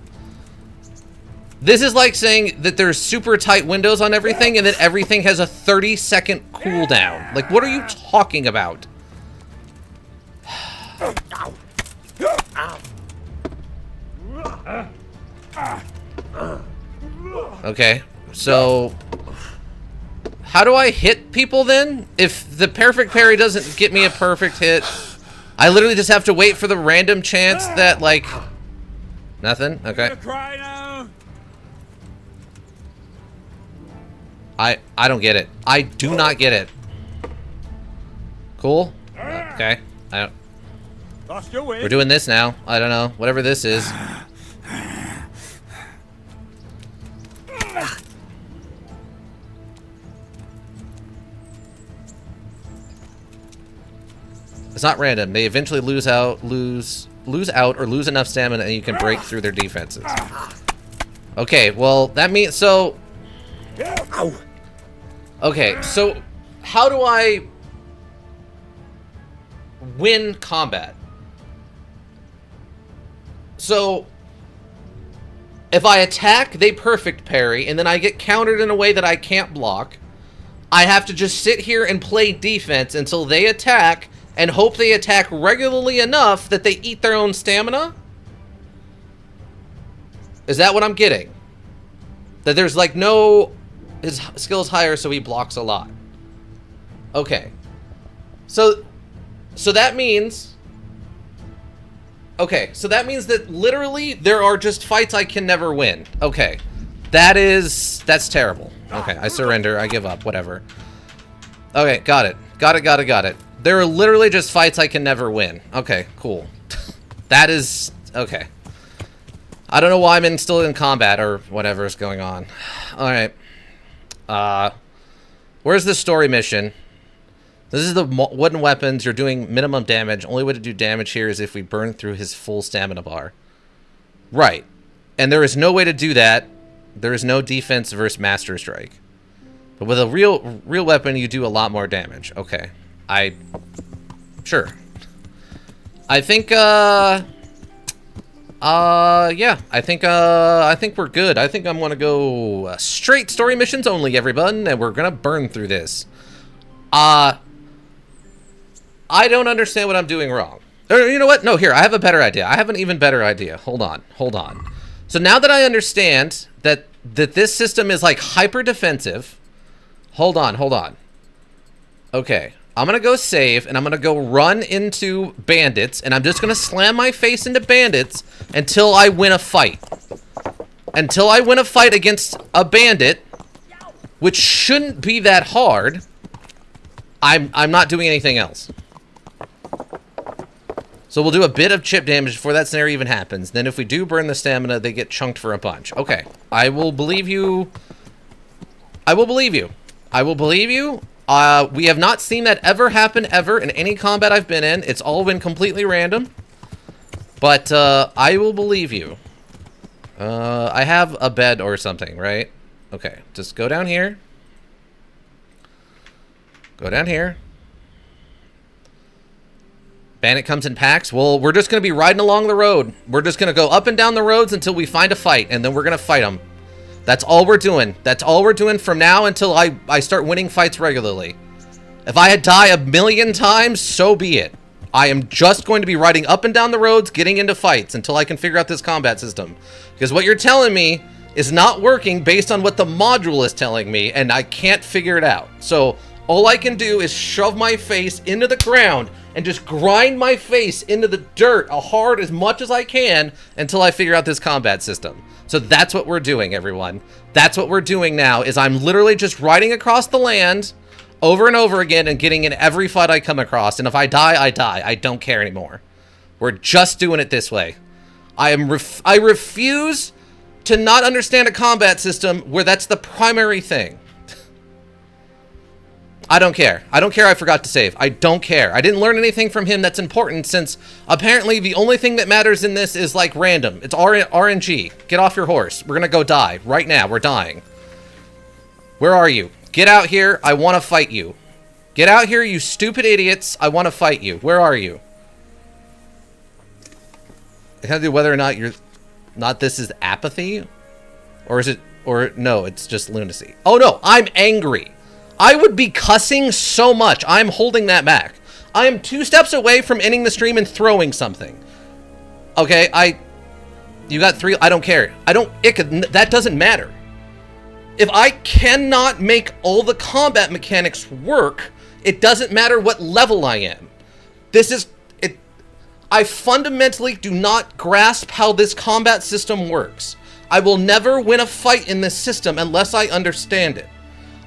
This is like saying that there's super tight windows on everything and that everything has a 30-second cooldown. Like, what are you talking about? Okay, so how do I hit people then? If the perfect parry doesn't get me a perfect hit, I literally just have to wait for the random chance that, like... Nothing? Okay. I don't get it. I do not get it. Cool. Okay. We're doing this now. I don't know. Whatever this is. It's not random. They eventually lose out or lose enough stamina and you can break through their defenses. Okay, well, that means... So... Okay, so how do I win combat? So if I attack, they perfect parry, and then I get countered in a way that I can't block, I have to just sit here and play defense until they attack and hope they attack regularly enough that they eat their own stamina? Is that what I'm getting? That there's like no... His skill is higher, so he blocks a lot. Okay. So that means... Okay, so that means that literally there are just fights I can never win. Okay. That's terrible. Okay, I surrender. I give up. Whatever. Okay, got it. Got it. There are literally just fights I can never win. Okay, cool. That is... Okay. I don't know why I'm still in combat or whatever is going on. Alright. Where's the story mission? This is the wooden weapons. You're doing minimum damage. Only way to do damage here is if we burn through his full stamina bar. Right. And there is no way to do that. There is no defense versus Master Strike. But with a real weapon, you do a lot more damage. Okay. Sure. I think, yeah. I think we're good. I think I'm gonna go straight story missions only, everyone, and we're gonna burn through this. I don't understand what I'm doing wrong. Or, you know what? No, here, I have a better idea. I have an even better idea. Hold on. So now that I understand that this system is like hyper defensive, hold on. Okay. I'm gonna go save, and I'm gonna go run into bandits, and I'm just gonna slam my face into bandits until I win a fight. Until I win a fight against a bandit, which shouldn't be that hard, I'm not doing anything else. So we'll do a bit of chip damage before that scenario even happens. Then if we do burn the stamina, they get chunked for a bunch. Okay. I will believe you. I will believe you. I will believe you. We have not seen that ever happen ever in any combat I've been in. It's all been completely random. But I will believe you. I have a bed or something, right? Okay. Just go down here. Go down here. Bandit comes in packs. Well, we're just going to be riding along the road. We're just going to go up and down the roads until we find a fight, and then we're going to fight them. That's all we're doing. That's all we're doing from now until I start winning fights regularly. If I die a million times, so be it. I am just going to be riding up and down the roads, getting into fights until I can figure out this combat system. Because what you're telling me is not working based on what the module is telling me, and I can't figure it out. So all I can do is shove my face into the ground and just grind my face into the dirt hard as much as I can until I figure out this combat system. So that's what we're doing, everyone. That's what we're doing now, is I'm literally just riding across the land over and over again and getting in every fight I come across. And if I die, I die. I don't care anymore. We're just doing it this way. I refuse to not understand a combat system where that's the primary thing. I don't care. I don't care I forgot to save. I don't care. I didn't learn anything from him that's important, since apparently the only thing that matters in this is like random. It's RNG. Get off your horse. We're gonna go die. Right now. We're dying. Where are you? Get out here. I want to fight you. Get out here, you stupid idiots. I want to fight you. Where are you? It has to do whether or not this is apathy, or is it, or no, it's just lunacy. Oh no, I'm angry. I would be cussing so much. I'm holding that back. I am 2 steps away from ending the stream and throwing something. Okay, you got 3, I don't care. That doesn't matter. If I cannot make all the combat mechanics work, it doesn't matter what level I am. I fundamentally do not grasp how this combat system works. I will never win a fight in this system unless I understand it.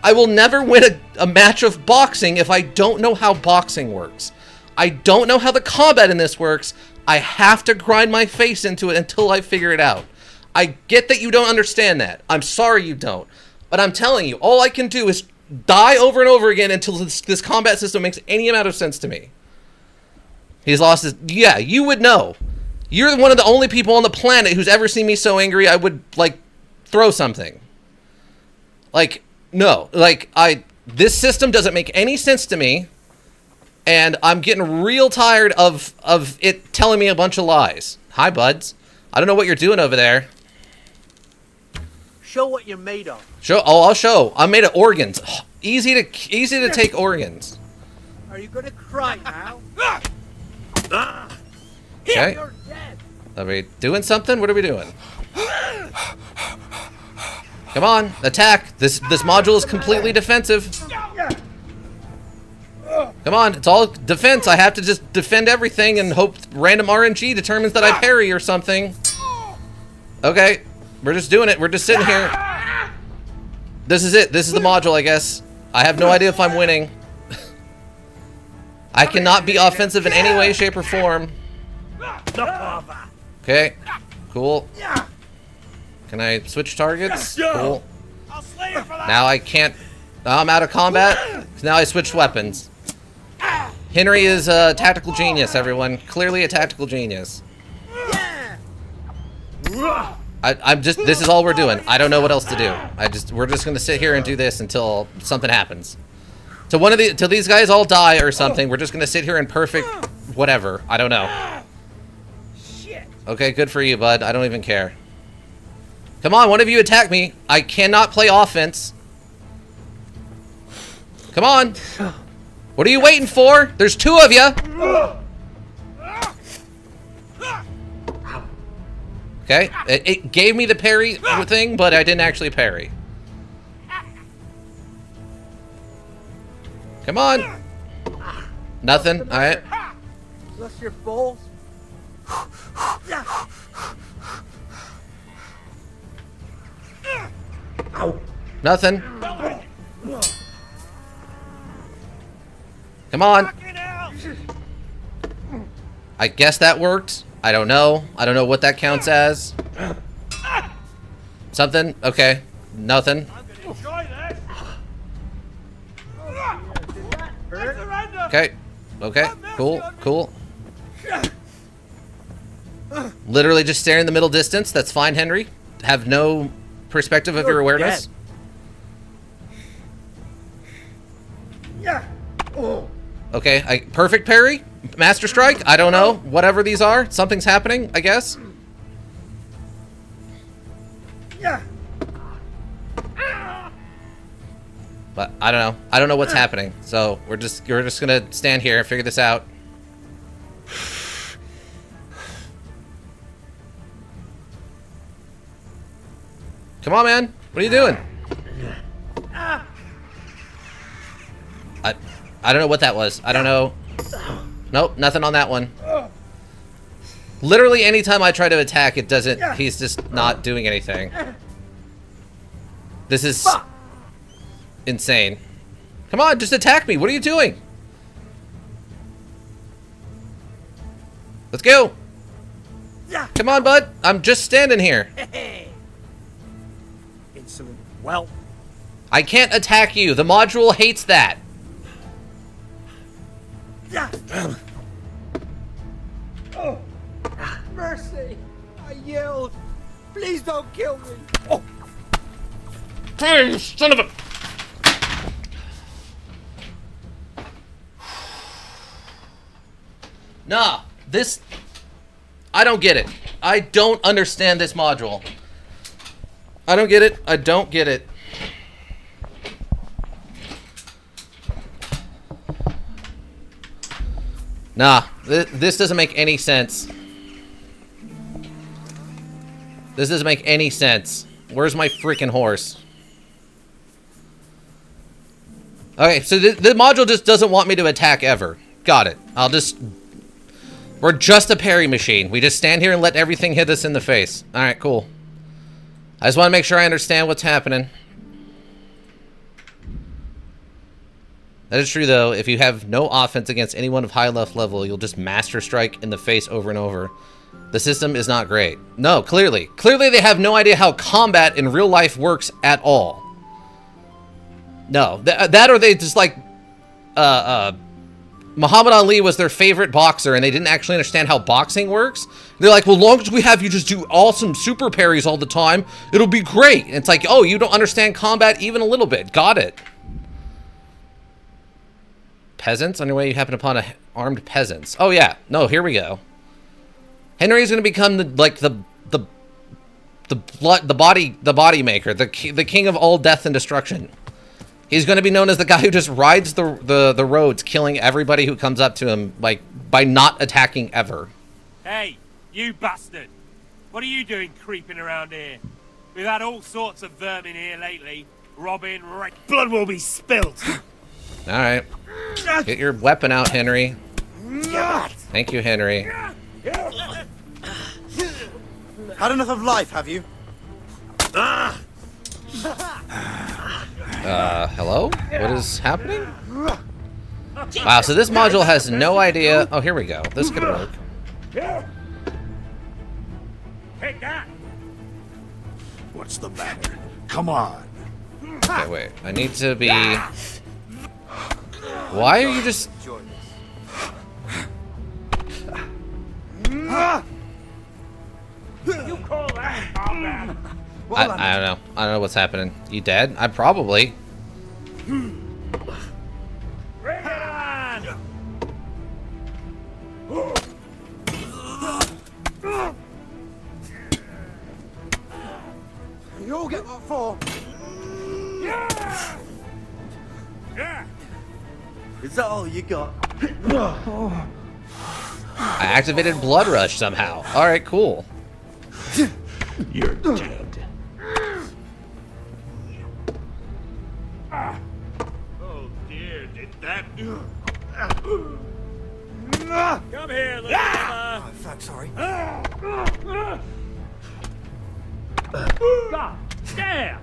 I will never win a match of boxing if I don't know how boxing works. I don't know how the combat in this works. I have to grind my face into it until I figure it out. I get that you don't understand that. I'm sorry you don't. But I'm telling you, all I can do is die over and over again until this combat system makes any amount of sense to me. He's lost his... Yeah, you would know. You're one of the only people on the planet who's ever seen me so angry I would, like, throw something. Like... No, like, this system doesn't make any sense to me, and I'm getting real tired of it telling me a bunch of lies. Hi, buds. I don't know what you're doing over there.
Show what you're made of.
I'll show. I'm made of organs. Easy to take organs.
Are you gonna cry now?
Okay.
You're dead.
Are we doing something? What are we doing? Come on, attack! This module is completely defensive. Come on, it's all defense. I have to just defend everything and hope random RNG determines that I parry or something. Okay, we're just doing it. We're just sitting here. This is it. This is the module, I guess. I have no idea if I'm winning. I cannot be offensive in any way, shape, or form. Okay, cool. Can I switch targets? Cool. Now I can't... I'm out of combat. Now I switched weapons. Henry is a tactical genius, everyone. Clearly a tactical genius. I'm just... This is all we're doing. I don't know what else to do. We're just gonna sit here and do this until something happens. Till these guys all die or something, we're just gonna sit here in perfect... whatever. I don't know. Okay, good for you, bud. I don't even care. Come on, one of you attack me. I cannot play offense. Come on. What are you waiting for? There's 2 of you. Okay, it gave me the parry thing, but I didn't actually parry. Come on. Nothing. All right.
Unless your balls.
Nothing. Come on. I guess that worked. I don't know. I don't know what that counts as. Something? Okay. Nothing. Okay. Okay. Cool. Cool. Literally just stare in the middle distance. That's fine, Henry. Have no perspective of your awareness. Okay. Perfect parry? Master strike? I don't know. Whatever these are. Something's happening, I guess. But I don't know. I don't know what's happening. So we're just gonna stand here and figure this out. Come on, man. What are you doing? I don't know what that was. I don't know. Nope, nothing on that one. Literally anytime I try to attack, it doesn't. He's just not doing anything. This is insane. Come on, just attack me. What are you doing? Let's go. Come on, bud. I'm just standing here.
Insolent whelp.
I can't attack you. The module hates that.
Oh, mercy! I yelled. Please don't kill me. Oh,
Hey, son of a... Nah, this... I don't get it. I don't understand this module. I don't get it. I don't get it. Nah, this doesn't make any sense. This doesn't make any sense. Where's my freaking horse? Okay, so the module just doesn't want me to attack ever. Got it. We're just a parry machine. We just stand here and let everything hit us in the face. Alright, cool. I just want to make sure I understand what's happening. That is true, though. If you have no offense against anyone of high enough level, you'll just master strike in the face over and over. The system is not great. No, clearly. Clearly they have no idea how combat in real life works at all. No. That or they just like... Muhammad Ali was their favorite boxer, and they didn't actually understand how boxing works. They're like, well, as long as we have you just do awesome super parries all the time, it'll be great. And it's like, oh, you don't understand combat even a little bit. Got it. Peasants? On your way, you happen upon armed peasants. Oh, yeah. No, here we go. Henry's going to become the body maker, the king of all death and destruction. He's going to be known as the guy who just rides the roads, killing everybody who comes up to him, like, by not attacking ever.
Hey, you bastard! What are you doing creeping around here? We've had all sorts of vermin here lately. Robbing, blood will be spilt!
Alright. Get your weapon out, Henry. Thank you, Henry.
Had enough of life, have you?
Hello? What is happening? Wow, so this module has no idea... Oh, here we go. This could work.
Take that!
What's the matter? Come on.
Okay, wait. I need to be... Why are you just...
You call that combat?
I don't know. I don't know what's happening. You dead? I probably...
Bring it on!
You all get what for?
Yeah!
Is that all you got?
I activated Blood Rush somehow. Alright, cool.
You're dead.
Oh dear, did that...
Come here, little fella.
Oh, fuck, sorry.
God damn!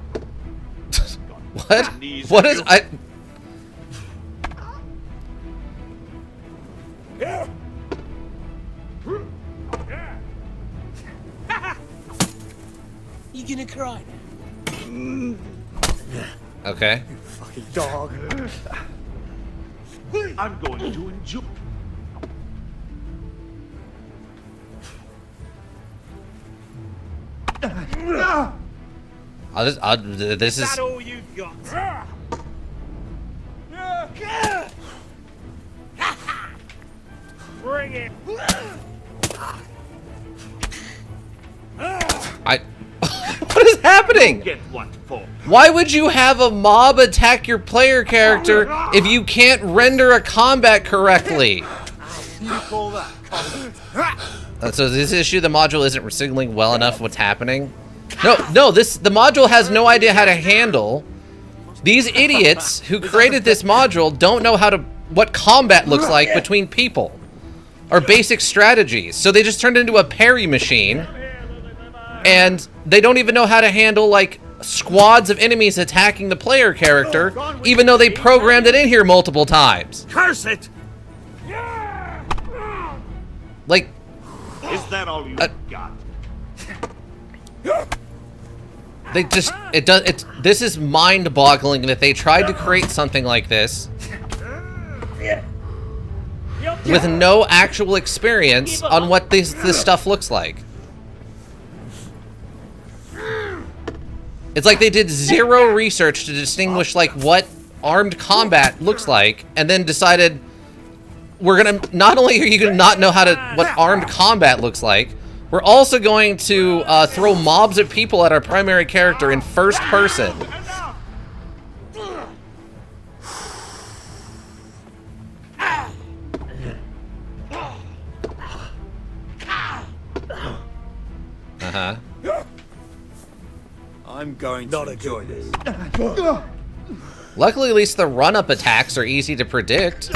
What? What is... I...
try now.
Okay.
Fucking dog.
I'm going to enjoy.
This
Is
is...
that all you've got? Bring it.
What is happening?
Get what for?
Why would you have a mob attack your player character if you can't render a combat correctly?
You call that?
So this issue, the module isn't signaling well enough what's happening. No, the module has no idea how to handle. These idiots who created this module don't know what combat looks like between people, or basic strategies. So they just turned it into a parry machine, and they don't even know how to handle like squads of enemies attacking the player character, even though they programmed it in here multiple times.
Curse it!
Like,
Is that all you got?
they just, this is mind-boggling that they tried to create something like this with no actual experience on what this stuff looks like. It's like they did zero research to distinguish like what armed combat looks like, and then decided we're gonna, not only are you gonna not know what armed combat looks like, we're also going to throw mobs of people at our primary character in first person. Uh-huh.
I'm going to enjoy this.
Luckily, at least the run-up attacks are easy to predict.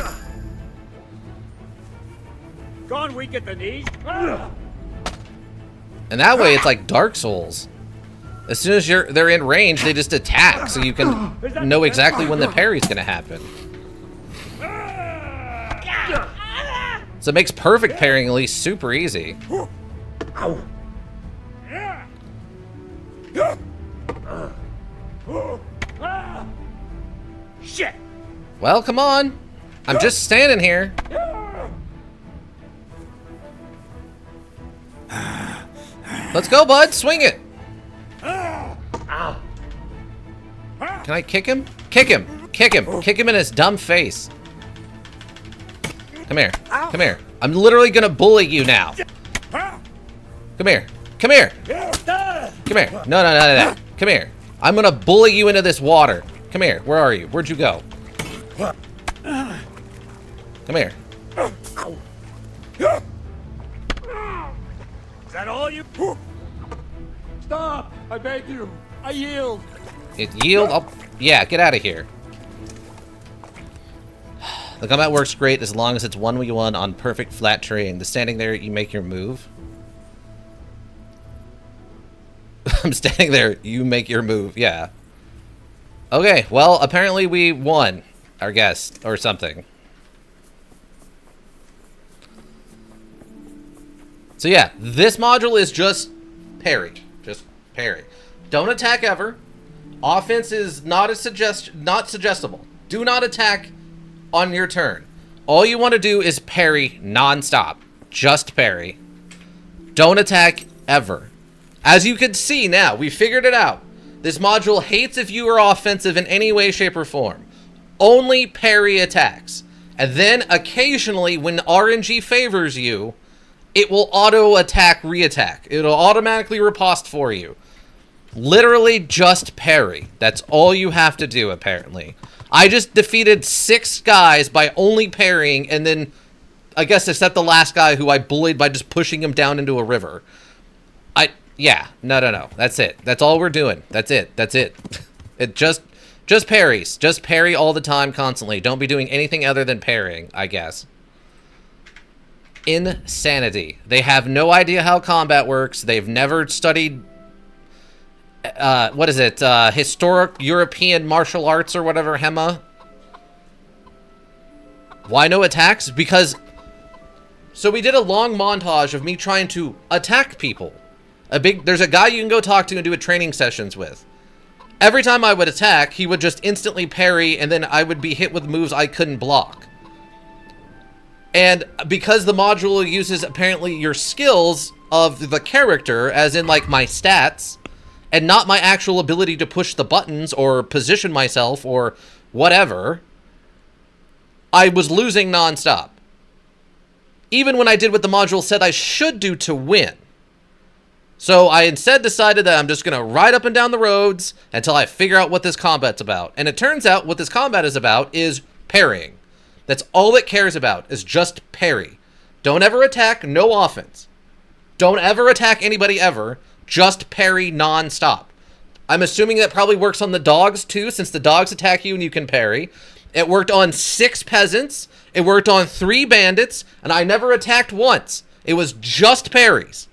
Gone weak at the knees.
And that way, it's like Dark Souls. As soon as they're in range, they just attack, so you can know exactly when the parry's gonna happen. So it makes perfect parrying at least super easy.
Shit.
Well, come on. I'm just standing here. Let's go, bud. Swing it. Can I kick him? Kick him. Kick him. Kick him in his dumb face. Come here. Come here. I'm literally gonna bully you now. Come here. Come here. Come here. No. Come here. I'm gonna bully you into this water. Come here. Where are you? Where'd you go? Come here.
Is that all you?
Stop! I beg you. I yield.
It yield? Yeah, get out of here. The combat works great as long as it's 1v1 on perfect flat terrain. The standing there, you make your move. I'm standing there, you make your move. Yeah. Okay, well, apparently we won, I guess, or something. So yeah, this module is just parry. Just parry. Don't attack ever. Offense is not suggestible. Do not attack on your turn. All you want to do is parry non-stop. Just parry. Don't attack ever. As you can see now, we figured it out. This module hates if you are offensive in any way, shape, or form. Only parry attacks. And then occasionally, when RNG favors you, it will auto-attack, re-attack. It'll automatically riposte for you. Literally just parry. That's all you have to do, apparently. I just defeated 6 guys by only parrying, and then, I guess except the last guy who I bullied by just pushing him down into a river. Yeah, no. That's it. That's all we're doing. That's it. It just parries. Just parry all the time, constantly. Don't be doing anything other than parrying, I guess. Insanity. They have no idea how combat works. They've never studied what is it? Historic European martial arts or whatever, HEMA. Why no attacks? Because... So we did a long montage of me trying to attack people. There's a guy you can go talk to and do a training sessions with. Every time I would attack, he would just instantly parry, and then I would be hit with moves I couldn't block. And because the module uses apparently your skills of the character, as in like my stats, and not my actual ability to push the buttons or position myself or whatever, I was losing nonstop. Even when I did what the module said I should do to win. So I instead decided that I'm just going to ride up and down the roads until I figure out what this combat's about. And it turns out what this combat is about is parrying. That's all it cares about, is just parry. Don't ever attack, no offense. Don't ever attack anybody ever, just parry non-stop. I'm assuming that probably works on the dogs too, since the dogs attack you and you can parry. It worked on 6 peasants, it worked on 3 bandits, and I never attacked once. It was just parries.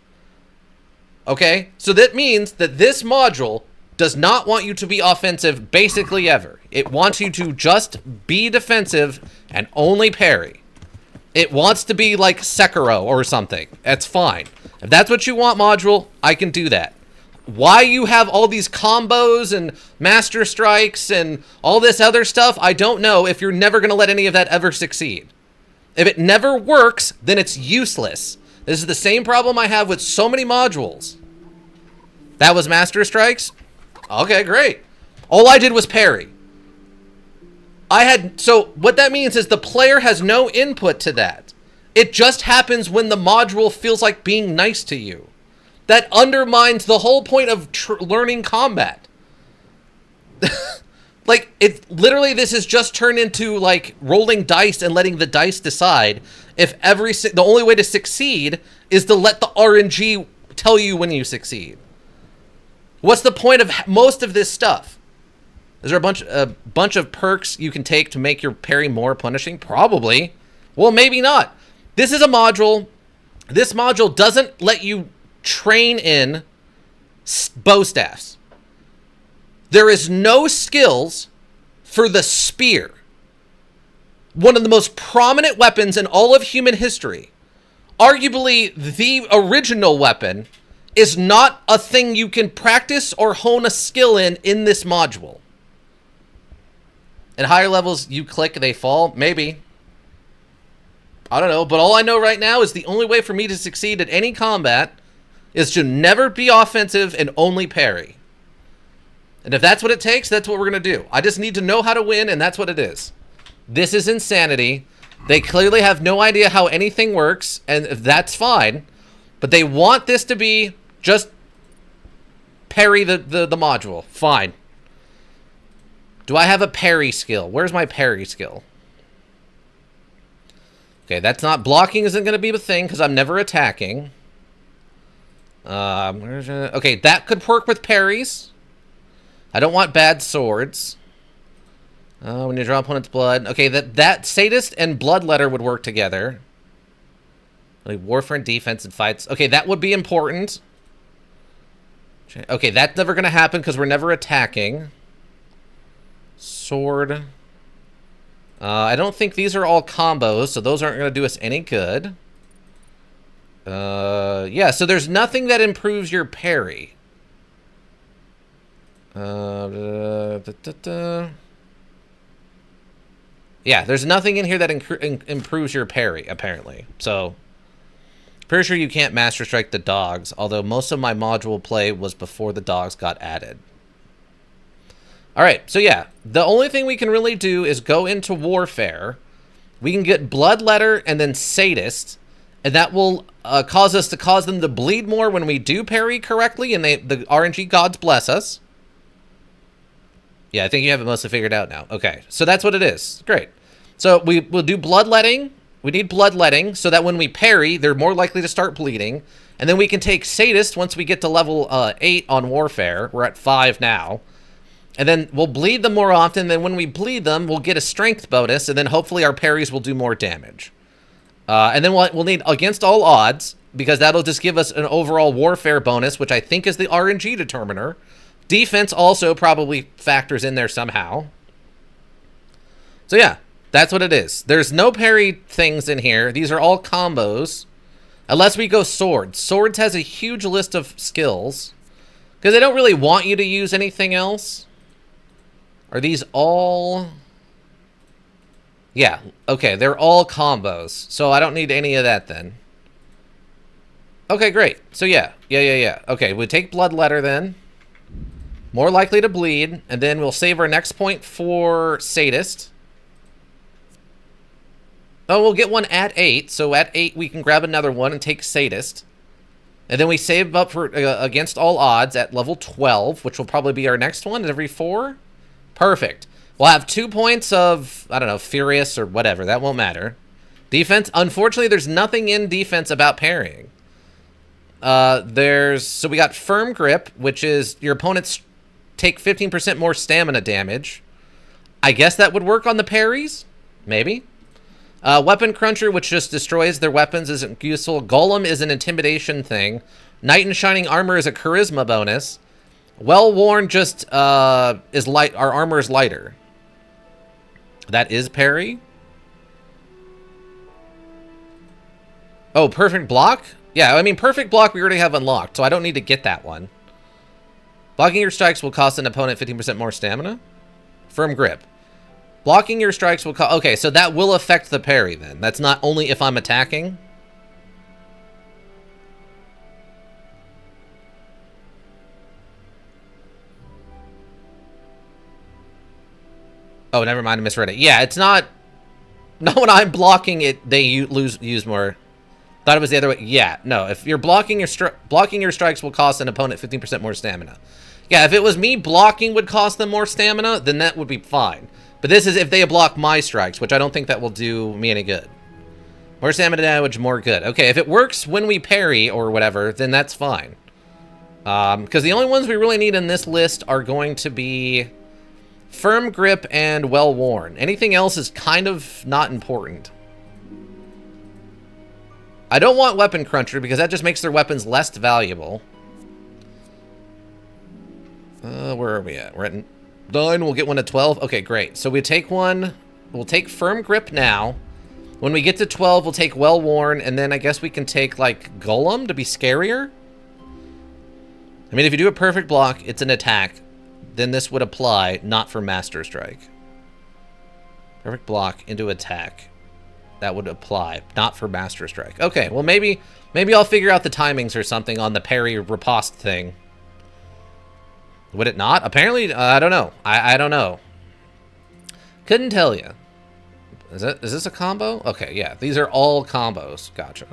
Okay? So that means that this module does not want you to be offensive basically ever. It wants you to just be defensive and only parry. It wants to be like Sekiro or something. That's fine. If that's what you want, module, I can do that. Why you have all these combos and master strikes and all this other stuff, I don't know, if you're never going to let any of that ever succeed. If it never works, then it's useless. This is the same problem I have with so many modules. That was master strikes? Okay, great. All I did was parry. So what that means is the player has no input to that. It just happens when the module feels like being nice to you. That undermines the whole point of learning combat. Like, literally this is just turned into like rolling dice and letting the dice decide if the only way to succeed is to let the RNG tell you when you succeed. What's the point of most of this stuff? Is there a bunch of perks you can take to make your parry more punishing? Probably. Well, maybe not. This is a module. This module doesn't let you train in bow staffs. There is no skills for the spear. One of the most prominent weapons in all of human history. Arguably the original weapon is not a thing you can practice or hone a skill in this module. At higher levels, you click, they fall. Maybe. I don't know. But all I know right now is the only way for me to succeed at any combat is to never be offensive and only parry. And if that's what it takes, that's what we're going to do. I just need to know how to win, and that's what it is. This is insanity. They clearly have no idea how anything works, and that's fine. But they want this to be just parry the module. Fine. Do I have a parry skill? Where's my parry skill? Okay, that's not... Blocking isn't going to be the thing because I'm never attacking. Okay, that could work with parries. I don't want bad swords. When you draw opponent's blood. Okay, that sadist and bloodletter would work together. Like warfare and defense and fights. Okay, that would be important. Okay, that's never going to happen because we're never attacking. Sword. I don't think these are all combos, so those aren't going to do us any good. Yeah, so there's nothing that improves your parry. Yeah, there's nothing in here that improves your parry, apparently. So, pretty sure you can't Master Strike the dogs, although most of my module play was before the dogs got added. Alright, so yeah, the only thing we can really do is go into Warfare. We can get Bloodletter and then Sadist, and that will cause them to bleed more when we do parry correctly, and the RNG gods bless us. Yeah, I think you have it mostly figured out now. Okay, so that's what it is. Great. So we'll do Bloodletting. We need Bloodletting so that when we parry, they're more likely to start bleeding. And then we can take Sadist once we get to level 8 on Warfare. We're at 5 now. And then we'll bleed them more often. Then when we bleed them, we'll get a strength bonus. And then hopefully our parries will do more damage. And then we'll need Against All Odds, because that'll just give us an overall Warfare bonus, which I think is the RNG determiner. Defense also probably factors in there somehow. So yeah, that's what it is. There's no parry things in here. These are all combos. Unless we go swords. Swords has a huge list of skills. Because they don't really want you to use anything else. Are these all... Yeah, okay, they're all combos. So I don't need any of that then. Okay, great. So yeah. Okay, we take Bloodletter then. More likely to bleed. And then we'll save our next point for Sadist. Oh, we'll get one at 8. So at 8 we can grab another one and take Sadist. And then we save up for Against All Odds at level 12, which will probably be our next one every 4. Perfect. We'll have 2 points of, I don't know, Furious or whatever. That won't matter. Defense. Unfortunately, there's nothing in defense about parrying. So we got Firm Grip, which is your opponents take 15% more stamina damage. I guess that would work on the parries. Maybe. Weapon Cruncher, which just destroys their weapons, isn't useful. Golem is an intimidation thing. Knight in Shining Armor is a charisma bonus. Well Worn just is light. Our armor is lighter. That is parry. Oh, Perfect Block? Yeah, I mean, Perfect Block we already have unlocked, so I don't need to get that one. Blocking your strikes will cost an opponent 15% more stamina. Firm Grip. Blocking your strikes will cost... Okay, so that will affect the parry then. That's not only if I'm attacking. Oh, never mind, I misread it. Yeah, it's not... Not when I'm blocking it, they use more... Thought it was the other way. Yeah, no. If you're blocking your strikes will cost an opponent 15% more stamina. Yeah, if it was me blocking would cost them more stamina, then that would be fine. But this is if they block my strikes, which I don't think that will do me any good. More stamina damage, more good. Okay, if it works when we parry or whatever, then that's fine. Because the only ones we really need in this list are going to be Firm Grip and Well Worn. Anything else is kind of not important. I don't want Weapon Cruncher because that just makes their weapons less valuable. Where are we at? We're at 9. We'll get one at 12. Okay, great. So we take one. We'll take Firm Grip now. When we get to 12, we'll take Well Worn, and then I guess we can take, like, Golem to be scarier? I mean, if you do a Perfect Block, it's an attack. Then this would apply, not for Master Strike. Perfect Block into attack. That would apply, not for Master Strike. Okay, well, maybe I'll figure out the timings or something on the parry riposte thing. Would it not? Apparently, I don't know. I don't know. Couldn't tell you. Is this a combo? Okay, yeah. These are all combos. Gotcha.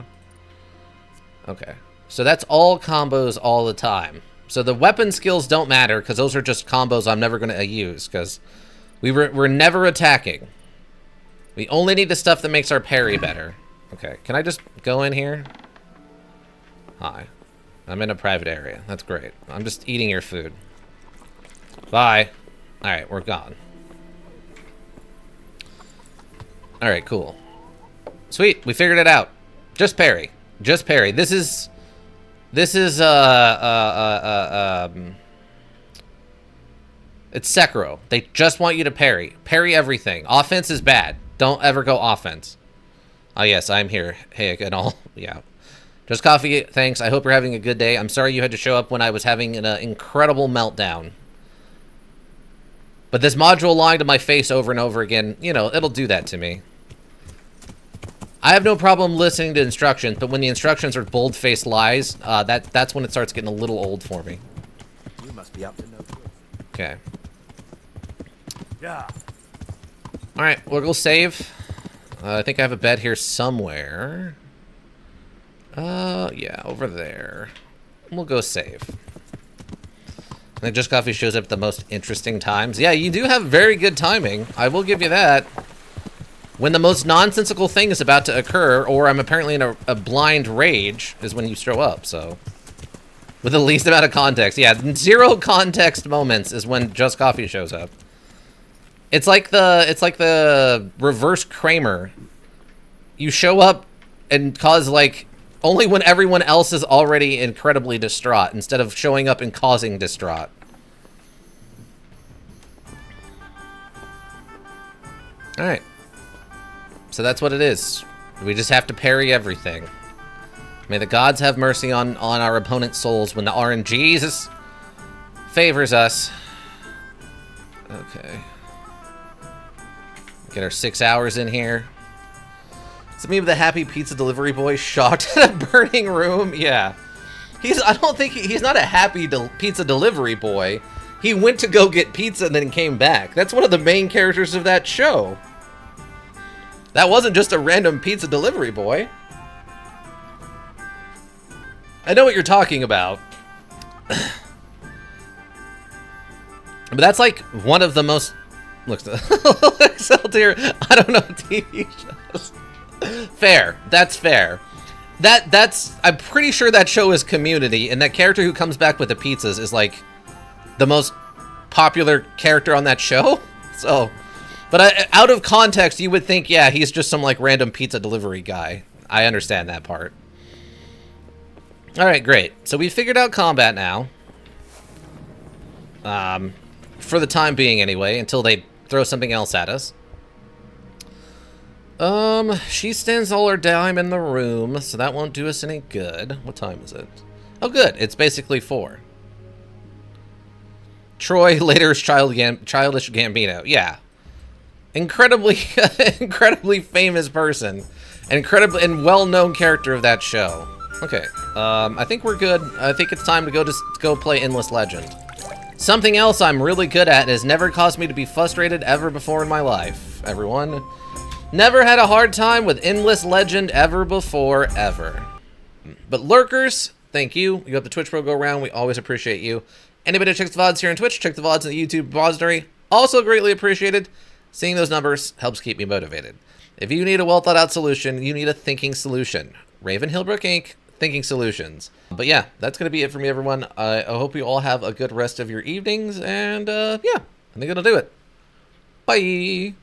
Okay. So that's all combos all the time. So the weapon skills don't matter because those are just combos I'm never going to use because we're never attacking. We only need the stuff that makes our parry better. Okay, can I just go in here? Hi. I'm in a private area. That's great. I'm just eating your food. Bye. Alright, we're gone. Alright, cool. Sweet, we figured it out. Just parry. Just parry. This is it's Sekiro. They just want you to parry. Parry everything. Offense is bad. Don't ever go offense. Oh, yes, I'm here. Hey, and all. Yeah. Just coffee, thanks. I hope you're having a good day. I'm sorry you had to show up when I was having an incredible meltdown. But this module lying to my face over and over again, you know, it'll do that to me. I have no problem listening to instructions, but when the instructions are bold-faced lies, that's when it starts getting a little old for me.
You must be up to no good.
Okay.
Yeah.
Alright, we'll go save. I think I have a bed here somewhere. Yeah, over there. We'll go save. I think Just Coffee shows up at the most interesting times. Yeah, you do have very good timing. I will give you that. When the most nonsensical thing is about to occur, or I'm apparently in a blind rage, is when you show up, so. With the least amount of context. Yeah, 0 context moments is when Just Coffee shows up. It's like the reverse Kramer. You show up and cause, like, only when everyone else is already incredibly distraught, instead of showing up and causing distraught. Alright. So that's what it is. We just have to parry everything. May the gods have mercy on our opponent's souls when the RNG favors us. Okay. Get our 6 hours in here. Is it me with the happy pizza delivery boy shocked at a burning room? Yeah. I don't think he's not a happy pizza delivery boy. He went to go get pizza and then came back. That's one of the main characters of that show. That wasn't just a random pizza delivery boy. I know what you're talking about. But that's like one of the most... Looks here. I don't know TV shows. Fair. That's fair. That's I'm pretty sure that show is Community, and that character who comes back with the pizzas is like the most popular character on that show. So, but out of context, you would think, yeah, he's just some like random pizza delivery guy. I understand that part. All right, great. So we figured out combat now. For the time being, anyway, until they throw something else at us. She stands all her time in the room, so that won't do us any good. What time is it? Oh, good. It's basically 4. Troy, later is childish Gambino. Yeah. Incredibly, incredibly famous person. Incredibly and well-known character of that show. Okay. I think we're good. I think it's time to go play Endless Legend. Something else I'm really good at has never caused me to be frustrated ever before in my life, everyone. Never had a hard time with Endless Legend ever before, ever. But lurkers, thank you. You got the Twitch Pro go around. We always appreciate you. Anybody that checks the VODs here on Twitch, check the VODs in the YouTube repository. Also greatly appreciated. Seeing those numbers helps keep me motivated. If you need a well-thought-out solution, you need a thinking solution. Raven Hillbrook Inc., Thinking Solutions. But yeah, that's going to be it for me, everyone. I hope you all have a good rest of your evenings. And yeah, I think that'll do it. Bye.